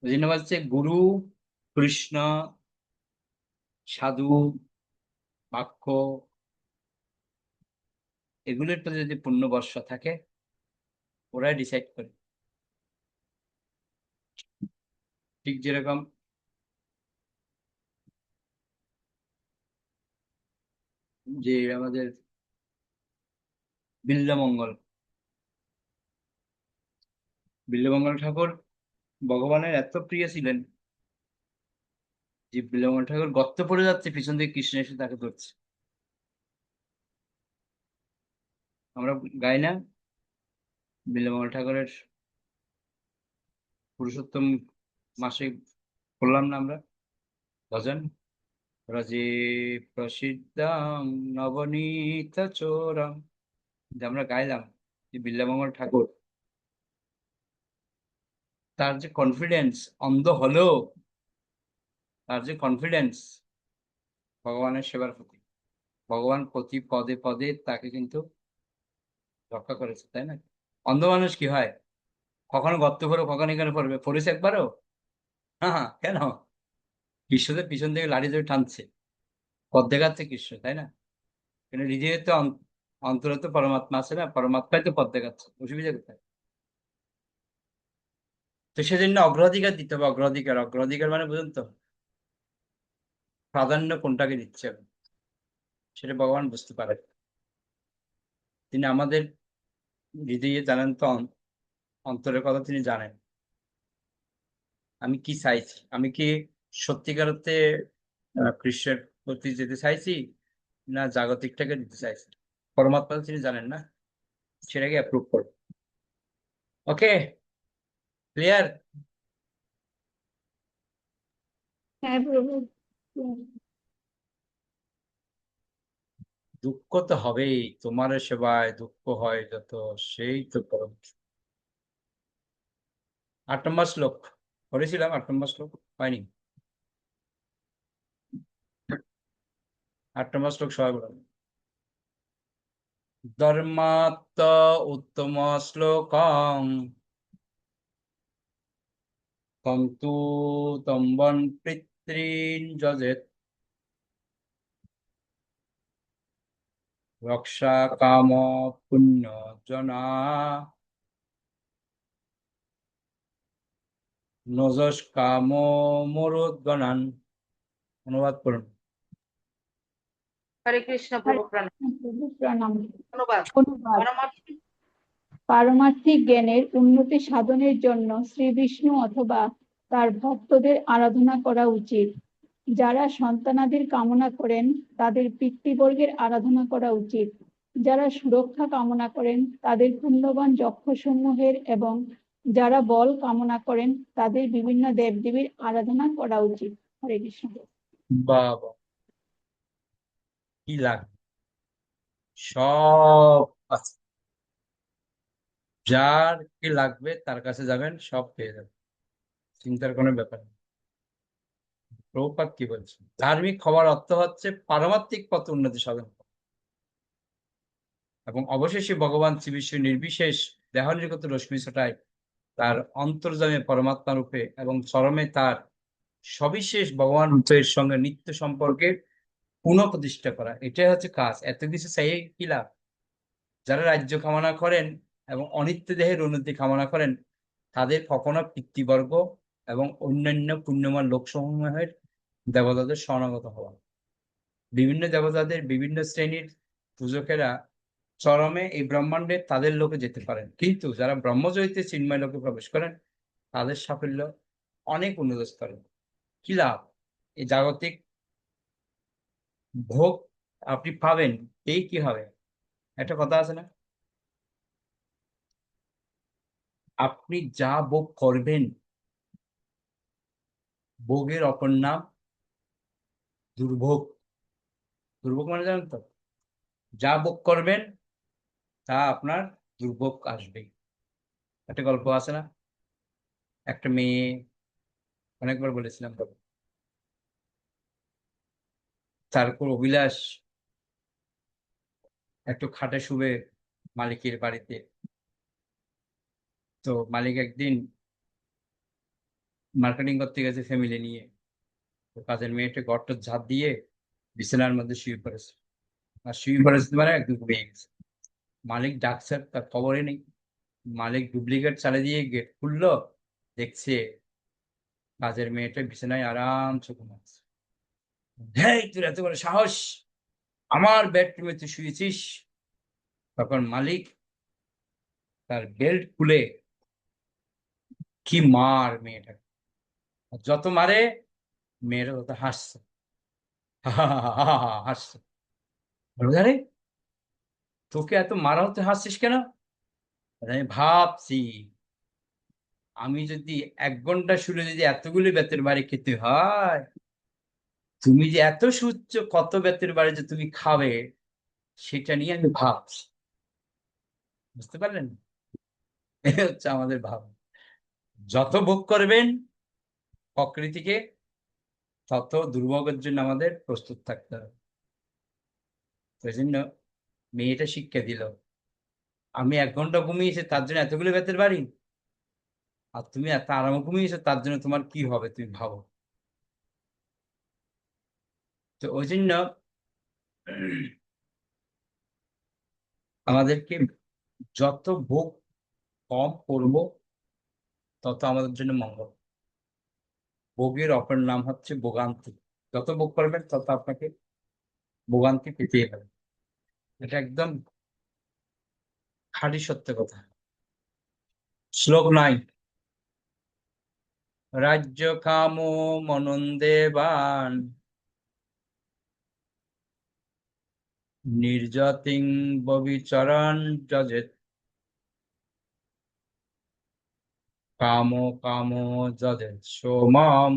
[SPEAKER 1] ওই জন্য বলছে গুরু, কৃষ্ণ, সাধু, বাক্য, এগুলোর প্রতি যদি পূর্ণ ভরসা থাকে ওরাই ডিসাইড করে। ঠিক যেরকম যে আমাদের বিল্বমঙ্গল বিল্বমঙ্গল ঠাকুর ভগবানের এত প্রিয় ছিলেন যে বিল্বমঙ্গল ঠাকুর গর্তে পড়ে যাচ্ছে, পিছন থেকে কৃষ্ণ এসে তাকে ধরছে। আমরা গাই না বিল্বমঙ্গল ঠাকুরের পুরুষোত্তম মাসে করলাম না আমরা ভজন, রাজে প্রসিদ্ধাং নবনীত চোরাম, যে আমরা গাইলাম যে বিল্বমঙ্গল ঠাকুর তার যে কনফিডেন্স, অন্ধ হলেও তার যে কনফিডেন্স ভগবানের সেবার প্রতি, ভগবান প্রতি পদে পদে তাকে কিন্তু রক্ষা করেছে, তাই না? অন্ধ মানুষ কি হয়, কখনো গর্ত করে কখনো এখানে পড়বে, পড়েছে একবারও? হ্যাঁ হ্যাঁ, কেন? কৃষ্ণদের পিছন থেকে লাঠি ধরে টানছে, পথ দেখাচ্ছে কৃষ্ণ, তাই না? কিন্তু হৃদয়ে তো অন্তরে তো পরমাত্মা আছে না, পরমাত্মাই তো পথ দেখাচ্ছে, অসুবিধা কোথায়? তো সেজন্য অগ্রাধিকার দিতে হবে। অগ্রাধিকার, অগ্রাধিকার মানে বুঝুন তো, প্রাধান্য কোনটাকে দিচ্ছে হবে, সেটা ভগবান বুঝতে পারে। তিনি আমাদের হৃদয়ে জানেন তো, অন্তরের কথা তিনি জানেন। আমি কি চাইছি, আমি কি সত্যিকার অর্থে কৃষ্ণের প্রতি যেতে চাইছি না জাগতিকটাকে দিতে চাইছি, পরমাত্মা তো তিনি জানেন না, সেটাকে অ্যাপ্রুভ করো। ওকে, ক্লিয়ার?
[SPEAKER 4] হ্যাঁ প্রভু।
[SPEAKER 1] দুঃখ তো হবেই, তোমার সেবায় দুঃখ হয় যত, সেই তো পরম। 8 নম্বর শ্লোক পড়েছিলাম, 8 নম্বর শ্লোক হয়নি? 8 নম্বর শ্লোক সবাই বলেন। ধর্মাত্ম উত্তম শ্লোকং তন্তু তম্বন পিতৃন যজেত রক্ষা কাম পুণ্য জনা নজস কাম মরুদ্গণান। অনুবাদ করুন।
[SPEAKER 3] হরে কৃষ্ণ
[SPEAKER 4] হরে
[SPEAKER 3] প্রভু প্রণাম।
[SPEAKER 4] কৃষ্ণ প্রভু প্রণাম।
[SPEAKER 3] ধন্যবাদ।
[SPEAKER 4] অনুবাদ।
[SPEAKER 3] পরমার্থিক
[SPEAKER 4] পারমার্থিক জ্ঞানের উন্নতি সাধনের জন্য শ্রী বিষ্ণু অথবা তার ভক্তদের আরাধনা করা উচিত। যারা সন্তানাদির কামনা করেন তাদের পিতৃবর্গের আরাধনা করা উচিত। যারা সুরক্ষা কামনা করেন তাদের পুণ্যবান যক্ষসমূহের এবং যারা বল কামনা করেন তাদের বিভিন্ন দেবদেবীর আরাধনা করা উচিত। হরে কৃষ্ণ।
[SPEAKER 1] বাবা, কি লাগে, সব আছে। যার কি লাগবে তার কাছে যাবেন, সব পেয়ে যাবেন, চিন্তার কোনো ব্যাপার নেই। প্রভুপাদ কি বলছেন, ধার্মিক হওয়ার অর্থ হচ্ছে পারমাত্মিক পথে উন্নতি সাধন করা। এবং অবশেষে ভগবান শ্রী বিষ্ণু নির্বিশেষ দেহনির্গত রশ্মি ছটায় তার অন্তর্যামী পরমাত্মা রূপে এবং চরমে তার সবিশেষ ভগবান রূপের সঙ্গে নিত্য সম্পর্কের পুনঃপ্রতিষ্ঠা করা, এটাই হচ্ছে কাজ। এত কিছু চাই কি লাভ? যারা রাজ্য কামনা করেন এবং অনিত্য দেহের উন্নতি কামনা করেন, তাদের কখনো পিতৃবর্গ এবং অন্যান্য পুণ্যমান লোকসমূহের দেবতাদের শরণাগত হওয়া। বিভিন্ন দেবতাদের বিভিন্ন শ্রেণীর পূজকেরা চরমে এই ব্রহ্মাণ্ডে তাদের লোকে যেতে পারেন, কিন্তু যারা ব্রহ্মজ্যোতিতে চিন্ময় লোকে প্রবেশ করেন তাদের সাফল্য অনেক উন্নত স্তরে। কি লাভ? এই জাগতিক ভোগ আপনি পাবেন, এই কি হবে? একটা কথা আছে না, আপনি যা ভোগ করবেন, ভোগের অপর নাম দুর্ভোগ। দুর্ভোগ মানে জানেন তো, যা ভোগ করবেন তা আপনার দুর্ভোগ আসবেই। একটা গল্প আছে না, একটা মেয়ে, অনেকবার বলেছিলাম, তারপর অভিলাষ একটু খাটে শুবে মালিকের বাড়িতে। তো মালিক একদিন মার্কেটিং করতে গেছে ফ্যামিলি নিয়ে, তো কাজের মেয়েটা ঘরটা ঝাঁপ দিয়ে বিছানার মধ্যে শুয়ে পড়েছে, আর শুয়ে পড়েছে মানে একদম ঘুমিয়ে গেছে। মালিক ডাকছে, তার খবরই নেই। মালিক ডুপ্লিকেট চালিয়ে দিয়ে গেট খুললো, দেখছে কাজের মেয়েটা বিছানায় আরামসে ঘুমাচ্ছে। হেই, তোর এত বড় সাহস, আমার বেডরুমে তুই শুয়েছিস? তখন মালিক তার বেল্ট খুলে কি মার মেয়েটা, যত মারে মেয়েটা তত হাসছে, হাসছে। বলবে, আরে তোকে এত মারা হতে হাসছিস কেন? আমি ভাবছি, আমি যদি 1 ঘন্টা শুলে যদি এতগুলি বেতের বাড়ি খেতে হয়, তুমি যে এত সুচ্চ কত বেতের বাড়ি যে তুমি খাবে, সেটা নিয়ে আমি ভাবছি। বুঝতে পারলেন? এই হচ্ছে আমাদের ভাব। যত ভোগ করবেন প্রকৃতিকে, তত দুর্ভোগের জন্য আমাদের প্রস্তুত থাকতে হবে। সেই জন্য মেয়েটা শিক্ষা দিল, আমি 1 ঘন্টা ঘুমিয়েছি তার জন্য এতগুলো বেতের বাড়ি, আর তুমি এত আরামে ঘুমিয়েছো তার জন্য তোমার কি হবে তুমি ভাবো। তো ওই জন্য আমাদেরকে যত ভোগ কম করব তত আমাদের জন্য মঙ্গল। ভোগের অপর নাম হচ্ছে ভোগান্তি। যত ভোগ করবেন তত আপনাকে ভোগান্তি পেতেই হবে। এটা একদম খাঁটি সত্য কথা। শ্লোক 9, রাজ্য কাম মনন্দেবান নির্যাতিং ববিচরণ যজেত কাম কাম যজেত সোমম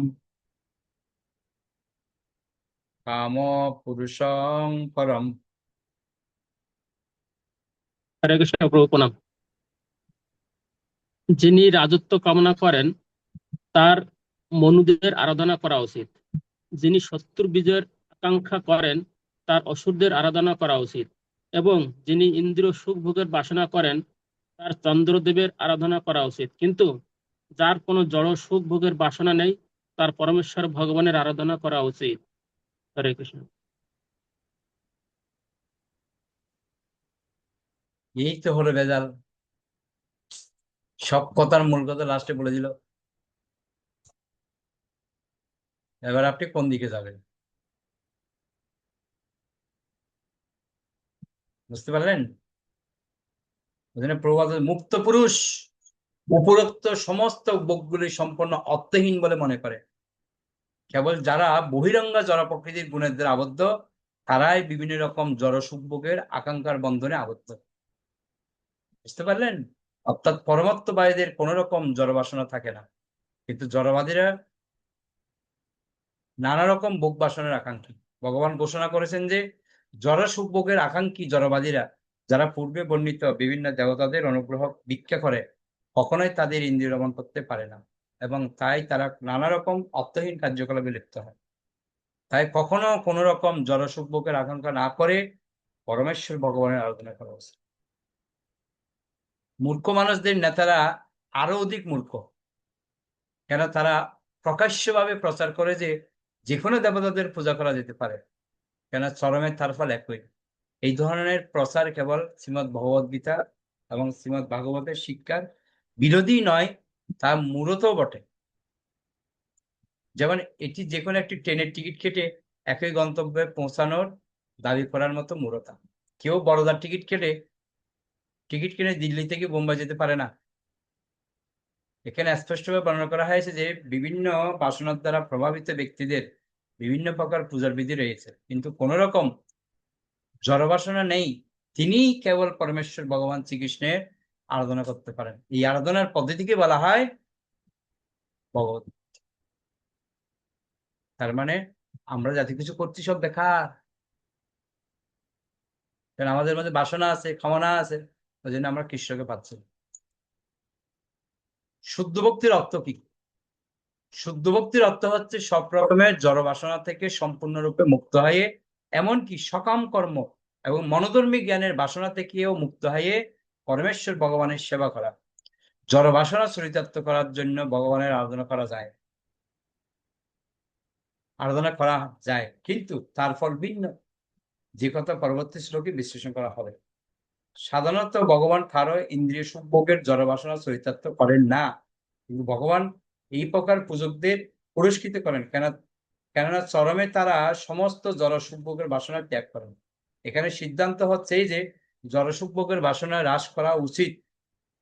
[SPEAKER 1] কাম পুরুষং পরম।
[SPEAKER 5] হরে কৃষ্ণ প্রভু প্রণাম। যিনি রাজত্ব কামনা করেন তার মনুদের আরাধনা করা উচিত। যিনি শত্রু বিজয়ের আকাঙ্ক্ষা করেন তার অসুরদের আরাধনা করা উচিত। এবং যিনি ইন্দ্রিয় সুখ ভোগের বাসনা করেন তার চন্দ্রদেবের আরাধনা করা উচিত। কিন্তু যার কোনো জড় সুখ ভোগের বাসনা নেই তার পরমেশ্বর ভগবানের আরাধনা করা উচিত। হরে কৃষ্ণ।
[SPEAKER 1] এই তো হলো ভেজাল, সব কথার মূল কথা লাস্টে বলে দিল। এবার আপনি কোন দিকে যাবেন? বুঝতে পারলেন? প্রবাদ মুক্ত পুরুষ উপরোক্ত সমস্ত ভোগগুলি সম্পূর্ণ অর্থহীন বলে মনে করে। কেবল যারা বহিরঙ্গ জড় প্রকৃতির গুণের দ্বারা আবদ্ধ, তারাই বিভিন্ন রকম জড় সুখ ভোগের আকাঙ্ক্ষার বন্ধনে আবদ্ধ। বুঝতে পারলেন? অর্থাৎ পরমাত্মবাদীদের কোন রকম জড় বাসনা থাকে না, কিন্তু জড়বাদীরা নানা রকম ভোগ বাসনের আকাঙ্ক্ষী। ভগবান ঘোষণা করেছেন যে জড় সুখ ভোগের আকাঙ্ক্ষী জড়বাদীরা যারা পূর্বে বর্ণিত বিভিন্ন দেবতাদের অনুগ্রহ ভিক্ষা করে কখনোই তাদের ইন্দ্রিয় দমন করতে পারে না, এবং তাই তারা নানা রকম অর্থহীন কার্যকলাপে লিপ্ত হয়। তাই কখনো কোনো রকম জড়সুখ ভোগের আকাঙ্ক্ষা না করে পরমেশ্বর ভগবানের আরাধনা করা উচিত। মূর্খ মানুষদের নেতারা আরো অধিক মূর্খ, কেন তারা প্রকাশ্যভাবে প্রচার করে যে যে কোনো দেবতাদের পূজা করা যেতে পারে, কেন চরমের তার ফল একই। এই ধরনের প্রচার কেবল শ্রীমৎ ভগবদ গীতা এবং শ্রীমৎ ভাগবতের শিক্ষার বিরোধী নয়, তা মূলত বটে। যেমন এটি যে কোনো একটি ট্রেনের টিকিট কেটে একই গন্তব্যে পৌঁছানোর দাবি করার মতো মূঢ়তা। কেউ বড়দার টিকিট কিনে দিল্লি থেকে বোম্বাই যেতে পারে না। এখানে স্পষ্টভাবে বর্ণনা করা হয়েছে যে বিভিন্ন বাসনার দ্বারা প্রভাবিত ব্যক্তিদের বিভিন্ন প্রকার পূজার বিধি রয়েছে, কিন্তু কোন রকম জড় বাসনা নেই। তিনি কেবল পরমেশ্বর ভগবান শ্রীকৃষ্ণের আরাধনা করতে পারেন। এই আরাধনার পদ্ধতিকে বলা হয় ভগবত। তার মানে আমরা যাতে কিছু করছি সব বেকার, কারণ আমাদের মধ্যে বাসনা আছে, কামনা আছে, ওই জন্য আমরা কৃষ্ণকে পাচ্ছি। শুদ্ধ ভক্তির অর্থ কি? শুদ্ধ ভক্তির অর্থ হচ্ছে সব রকমের জড় বাসনা থেকে সম্পূর্ণরূপে মুক্ত হয়ে, এমনকি সকাম কর্ম এবং মনোধর্মী জ্ঞানের বাসনা থেকেও মুক্ত হয়ে পরমেশ্বর ভগবানের সেবা করা। জড় বাসনা চরিতার্থ করার জন্য ভগবানের আরাধনা করা যায়, কিন্তু তার ফল ভিন্ন, যে কথা পরবর্তী শ্লোকে বিশ্লেষণ করা হবে। সাধারণত ভগবান কারো ইন্দ্রিয় সুখভোগের জড় বাসনা চরিতার্থ করেন না, কিন্তু ভগবান এই প্রকার পূজকদের পুরস্কৃত করেন, কেননা চরমে তারা সমস্ত জড় সুখভোগের বাসনা ত্যাগ করেন। এখানে সিদ্ধান্ত হচ্ছে এই যে জড় সুখভোগের বাসনা হ্রাস করা উচিত,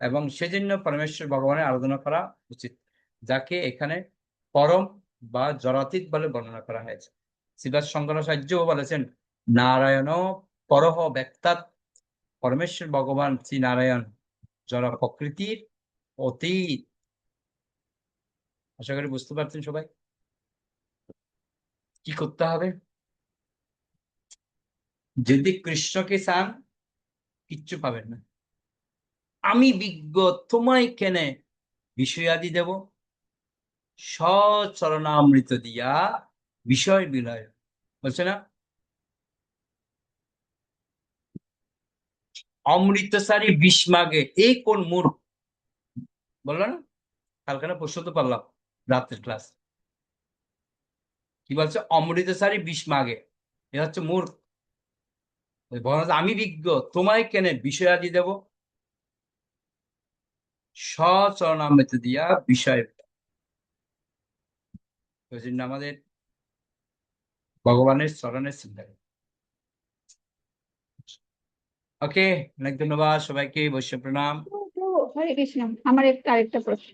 [SPEAKER 1] এবং সেজন্য পরমেশ্বর ভগবানের আরাধনা করা উচিত, যাকে এখানে পরম বা জড়াতীত বলে বর্ণনা করা হয়েছে। শ্রীবাস শঙ্করাচার্যও বলেছেন, নারায়ণ পরহ ব্যক্তাৎ, পরমেশ্বর ভগবান শ্রী নারায়ণ জড় প্রকৃতির অতীত। আশা করি বুঝতে পারছেন সবাই। কি করতে হবে? যদি কৃষ্ণকে চান কিচ্ছু পাবেন না। আমি বিজ্ঞ, তোমায় কেনে বিষয়াদি দেব, সচরণামৃত দিয়া বিষয় বিলয়। বলছে না, অমৃতসারী বিষ মাগে, এই কোন মূর্খ? বললো না কালকে, না পরশু তো পারলাম রাত্রের ক্লাস, কি বলছে? অমৃতসারী বিষ মাগে, এ হচ্ছে মূর্খ। আমি বিজ্ঞ, তোমায় কেনে বিষয়াদি দেব, সচরণামৃত দিয়া বিষয়। ওই জন্য আমাদের ভগবানের চরণের চিন্তা। ওকে, অনেক ধন্যবাদ সবাইকে, বৈশ্য প্রণাম।
[SPEAKER 4] তো হরে কৃষ্ণ, আমার আরেকটা প্রশ্ন।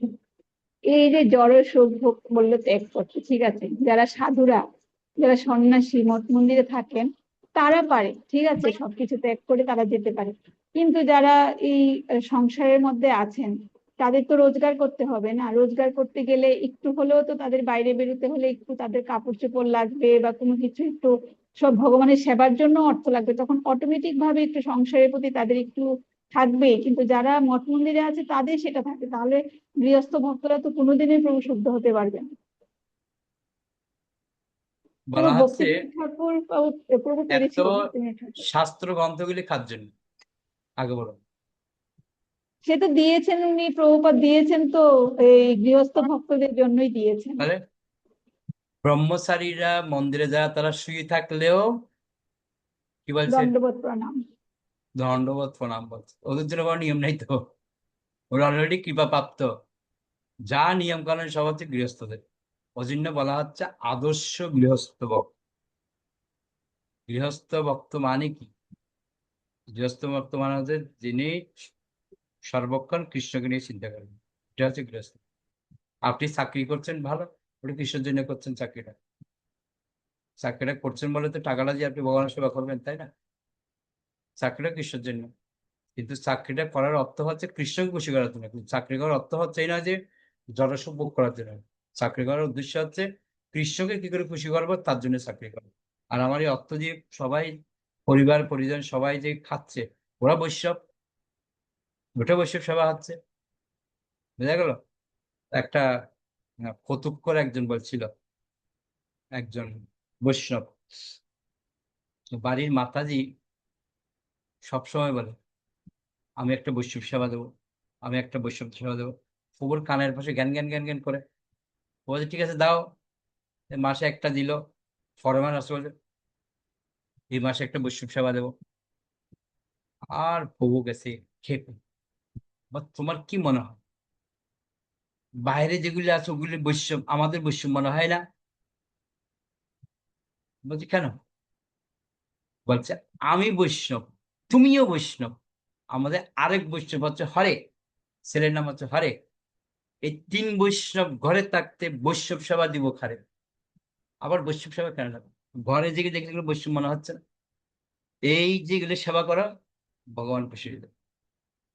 [SPEAKER 4] এই যে জড় সুখ ভোগ বললে ত্যাগ করছে, ঠিক আছে, যারা সাধুরা, যারা সন্ন্যাসী মঠ মন্দিরে থাকেন, তারা পারে, ঠিক আছে, সবকিছু ত্যাগ করে তারা যেতে পারে। কিন্তু যারা এই সংসারের মধ্যে আছেন, তাদের তো রোজগার করতে হবে না? রোজগার করতে গেলে একটু হলেও তো তাদের বাইরে বেরোতে হলে একটু তাদের কাপড় চোপড় লাগবে, বা কোনো কিছু একটু, সব ভগবানের সেবার জন্য অর্থ লাগবে, তখন অটোমেটিক ভাবে একটু সংসারের প্রতি তাদের একটু থাকবে। কিন্তু যারা মঠ মন্দিরে আছে তাদের সেটা থাকে, তাহলে গৃহস্থ ভক্তরা তো কোনোদিনই প্রভু শুদ্ধ হতে পারবে না।
[SPEAKER 1] বলা
[SPEAKER 4] প্রভু
[SPEAKER 1] হচ্ছে
[SPEAKER 4] ভক্তিবিনোদ ঠাকুর, প্রভু
[SPEAKER 1] এত
[SPEAKER 4] পেরেছিল ভক্তিবিনোদ ঠাকুর,
[SPEAKER 1] শাস্ত্র গ্রন্থগুলি কার জন্য আগে বলো?
[SPEAKER 4] সে তো দিয়েছেন, উনি প্রভুপাদ দিয়েছেন তো এই গৃহস্থ ভক্তদের জন্যই দিয়েছেন।
[SPEAKER 1] তাহলে ব্রহ্মচারীরা মন্দিরে যারা, তারা শুয়ে থাকলেও কি বলছে?
[SPEAKER 4] দণ্ডবত প্রণাম।
[SPEAKER 1] দণ্ডবত প্রণাম বলছে। ওদের জন্য কোনো নিয়ম নেই তো, ওরা অলরেডি কৃপা প্রাপ্ত। যা নিয়ম কানুন সব হচ্ছে গৃহস্থদের। ওই জন্য বলা হচ্ছে আদর্শ গৃহস্থ ভক্ত। গৃহস্থ ভক্ত মানে কি? গৃহস্থ ভক্ত মানে হচ্ছে যিনি সর্বক্ষণ কৃষ্ণকে নিয়ে চিন্তা করেন, এটা হচ্ছে গৃহস্থ। আপনি চাকরি করছেন ভালো, আপনি কৃষ্ণের জন্য করছেন চাকরিটা করছেন বলে তো টাকাটা দিয়ে আপনি ভগবানের সেবা করবেন, তাই না? চাকরিটা কৃষ্ণের জন্য, কিন্তু চাকরিটা করার অর্থ হচ্ছে কৃষ্ণকে খুশি করার জন্য। কিন্তু চাকরি করার অর্থ হচ্ছে এই না যে জনসুখ ভোগ করার জন্য। চাকরি করার উদ্দেশ্য হচ্ছে কৃষ্ণকে কি করে খুশি করবো, তার জন্য চাকরি করবো। আর আমার এই অর্থ দিয়ে সবাই, পরিবার পরিজন সবাই যে খাচ্ছে, ওরা বৈষ্ণব, ওটা বৈষ্ণব সেবা হচ্ছে। বুঝা গেল? একটা কৌতুক করে একজন বলছিল, একজন বৈষ্ণব, বাড়ির মাতাজি সবসময় বলে আমি একটা বৈষ্ণব সেবা দেবো, আমি একটা বৈষ্ণব সেবা দেবো। ফুবুর কানের পাশে জ্ঞান জ্ঞান জ্ঞান জ্ঞান করে। ও বলছে ঠিক আছে দাও। এ মাসে একটা দিল, ফরমান আসে বলে এই মাসে একটা বৈষ্ণব সেবা দেবো। আর প্রভু গেছে খেপে, বা তোমার কি মনে হয় বাইরে যেগুলি আছে ওগুলি বৈষ্ণব, আমাদের বৈষ্ণব মনে হয় না? বলছি কেন? বলছে আমি বৈষ্ণব, তুমিও বৈষ্ণব, আমাদের আরেক বৈষ্ণব হচ্ছে হরে, ছেলের নাম হচ্ছে হরে। এই তিন বৈষ্ণব ঘরে থাকতে বৈষ্ণব সেবা দিব খারে। আবার বৈষ্ণব সেবা কেন লাগবে? ঘরে জেগে দেখে যেগুলো বৈষ্ণব মনে হচ্ছে না, এই যেগুলো সেবা করা ভগবান খুশি হয়ে যাবে।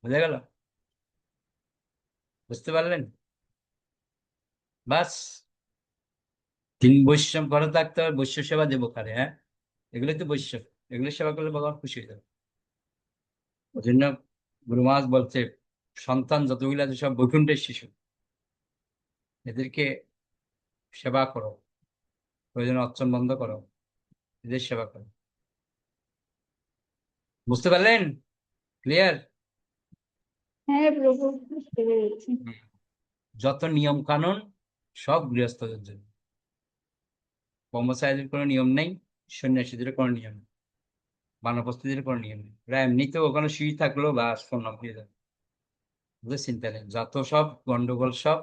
[SPEAKER 1] বুঝা গেল? বুঝতে পারলেন? বাস, তিন বৈষ্ণব ঘরে থাকতে হবে, বৈষ্ণব সেবা দেবো কারে? হ্যাঁ, এগুলোই তো বৈষ্ণব, এগুলো সেবা করলে ভগবান খুশি হয়ে যাবে। ওই জন্য গুরু মহারাজ বলছে সন্তান যতগুলো আছে সব বৈকুণ্ঠের শিশু, এদেরকে সেবা করো, প্রয়োজনে অর্চন বন্ধ করো, এদের সেবা করো। বুঝতে পারলেন? ক্লিয়ার?
[SPEAKER 4] হ্যাঁ প্রভু, বুঝতে পেরেছি।
[SPEAKER 1] যত নিয়ম কানুন সব গৃহস্থদের জন্য, ব্রহ্মচারীদের কোনো নিয়ম নেই, সন্ন্যাসীদের কোনো নিয়ম নেই, বানপ্রস্থদের কোনো নিয়ম নেই। ওরা এমনিতেও ওখানে শুয়ে থাকলো বা প্রণাম হয়ে যাবে, ওদের চিন্তা নেই। যত সব গন্ডগোল সব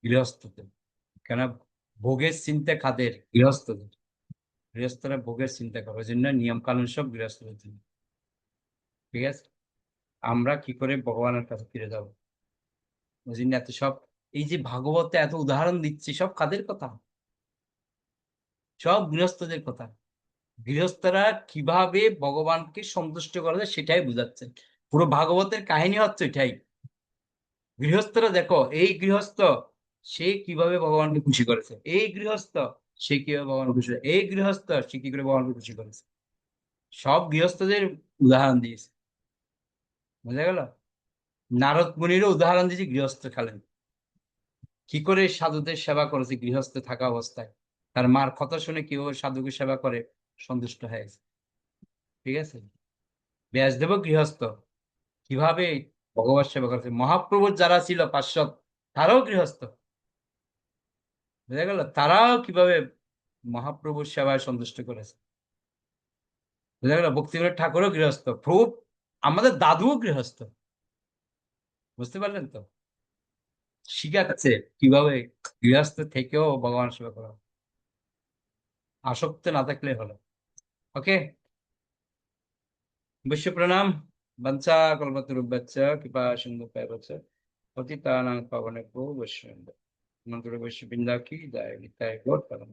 [SPEAKER 1] গৃহস্থদের। কেন? ভোগের চিন্তা কাদের? গৃহস্থদের। গৃহস্থরা ভোগের চিন্তা করে, ওই জন্য নিয়ম কানুন সব গৃহস্থদের জন্য। ঠিক আছে? আমরা কি করে ভগবানের কাছে ফিরে যাব? ওই জন্য এত সব, এই যে ভাগবতে এত উদাহরণ দিচ্ছি সব কাদের কথা? সব গৃহস্থদের কথা। গৃহস্থরা কিভাবে ভগবানকে সন্তুষ্ট করা যায় সেটাই বুঝাচ্ছে। পুরো ভাগবতের কাহিনী হচ্ছে এটাই। গৃহস্থরা দেখো, এই গৃহস্থ সে কিভাবে ভগবানকে খুশি করেছে, এই গৃহস্থ সে কিভাবে ভগবানকে খুশি করেছে, এই গৃহস্থ সে কি করে ভগবানকে খুশি করেছে। সব গৃহস্থদের উদাহরণ দিয়েছে। বুঝা গেল? নারদ মুনিরও উদাহরণ দিয়েছে গৃহস্থ কালীন, কি করে সাধুদের সেবা করেছে গৃহস্থ থাকা অবস্থায়, তার মার কথা শুনে কিভাবে সাধুকে সেবা করে সন্তুষ্ট হয়েছে। ঠিক আছে? ব্যাসদেব গৃহস্থ, কিভাবে ভগবত সেবা করেছে। মহাপ্রভুর যারা ছিল পার্শ্বদ তারাও গৃহস্থ। বুঝা গেল? তারাও কিভাবে মহাপ্রভুর সেবায় সন্তুষ্ট করেছে। বুঝা গেল? ভক্তিবিনোদ ঠাকুরও গৃহস্থ, প্রভু আমাদের দাদুও গৃহস্থ। বুঝতে পারলেন তো? শিখাচ্ছে কিভাবে গৃহস্থ থেকেও ভগবান সেবা করা, আসক্ত না থাকলে হলো। ওকে, বিশ্ব প্রণাম। বঞ্চা কল্পতরুভ্যশ্চ কৃপা সিন্ধু পাবচ পতিতানাং পাবনেভ্যো বৈষ্ণবেভ্যো। মন্ত্র বৈশ্য বৃন্দা কি জয়, নিতাই গৌর পরম।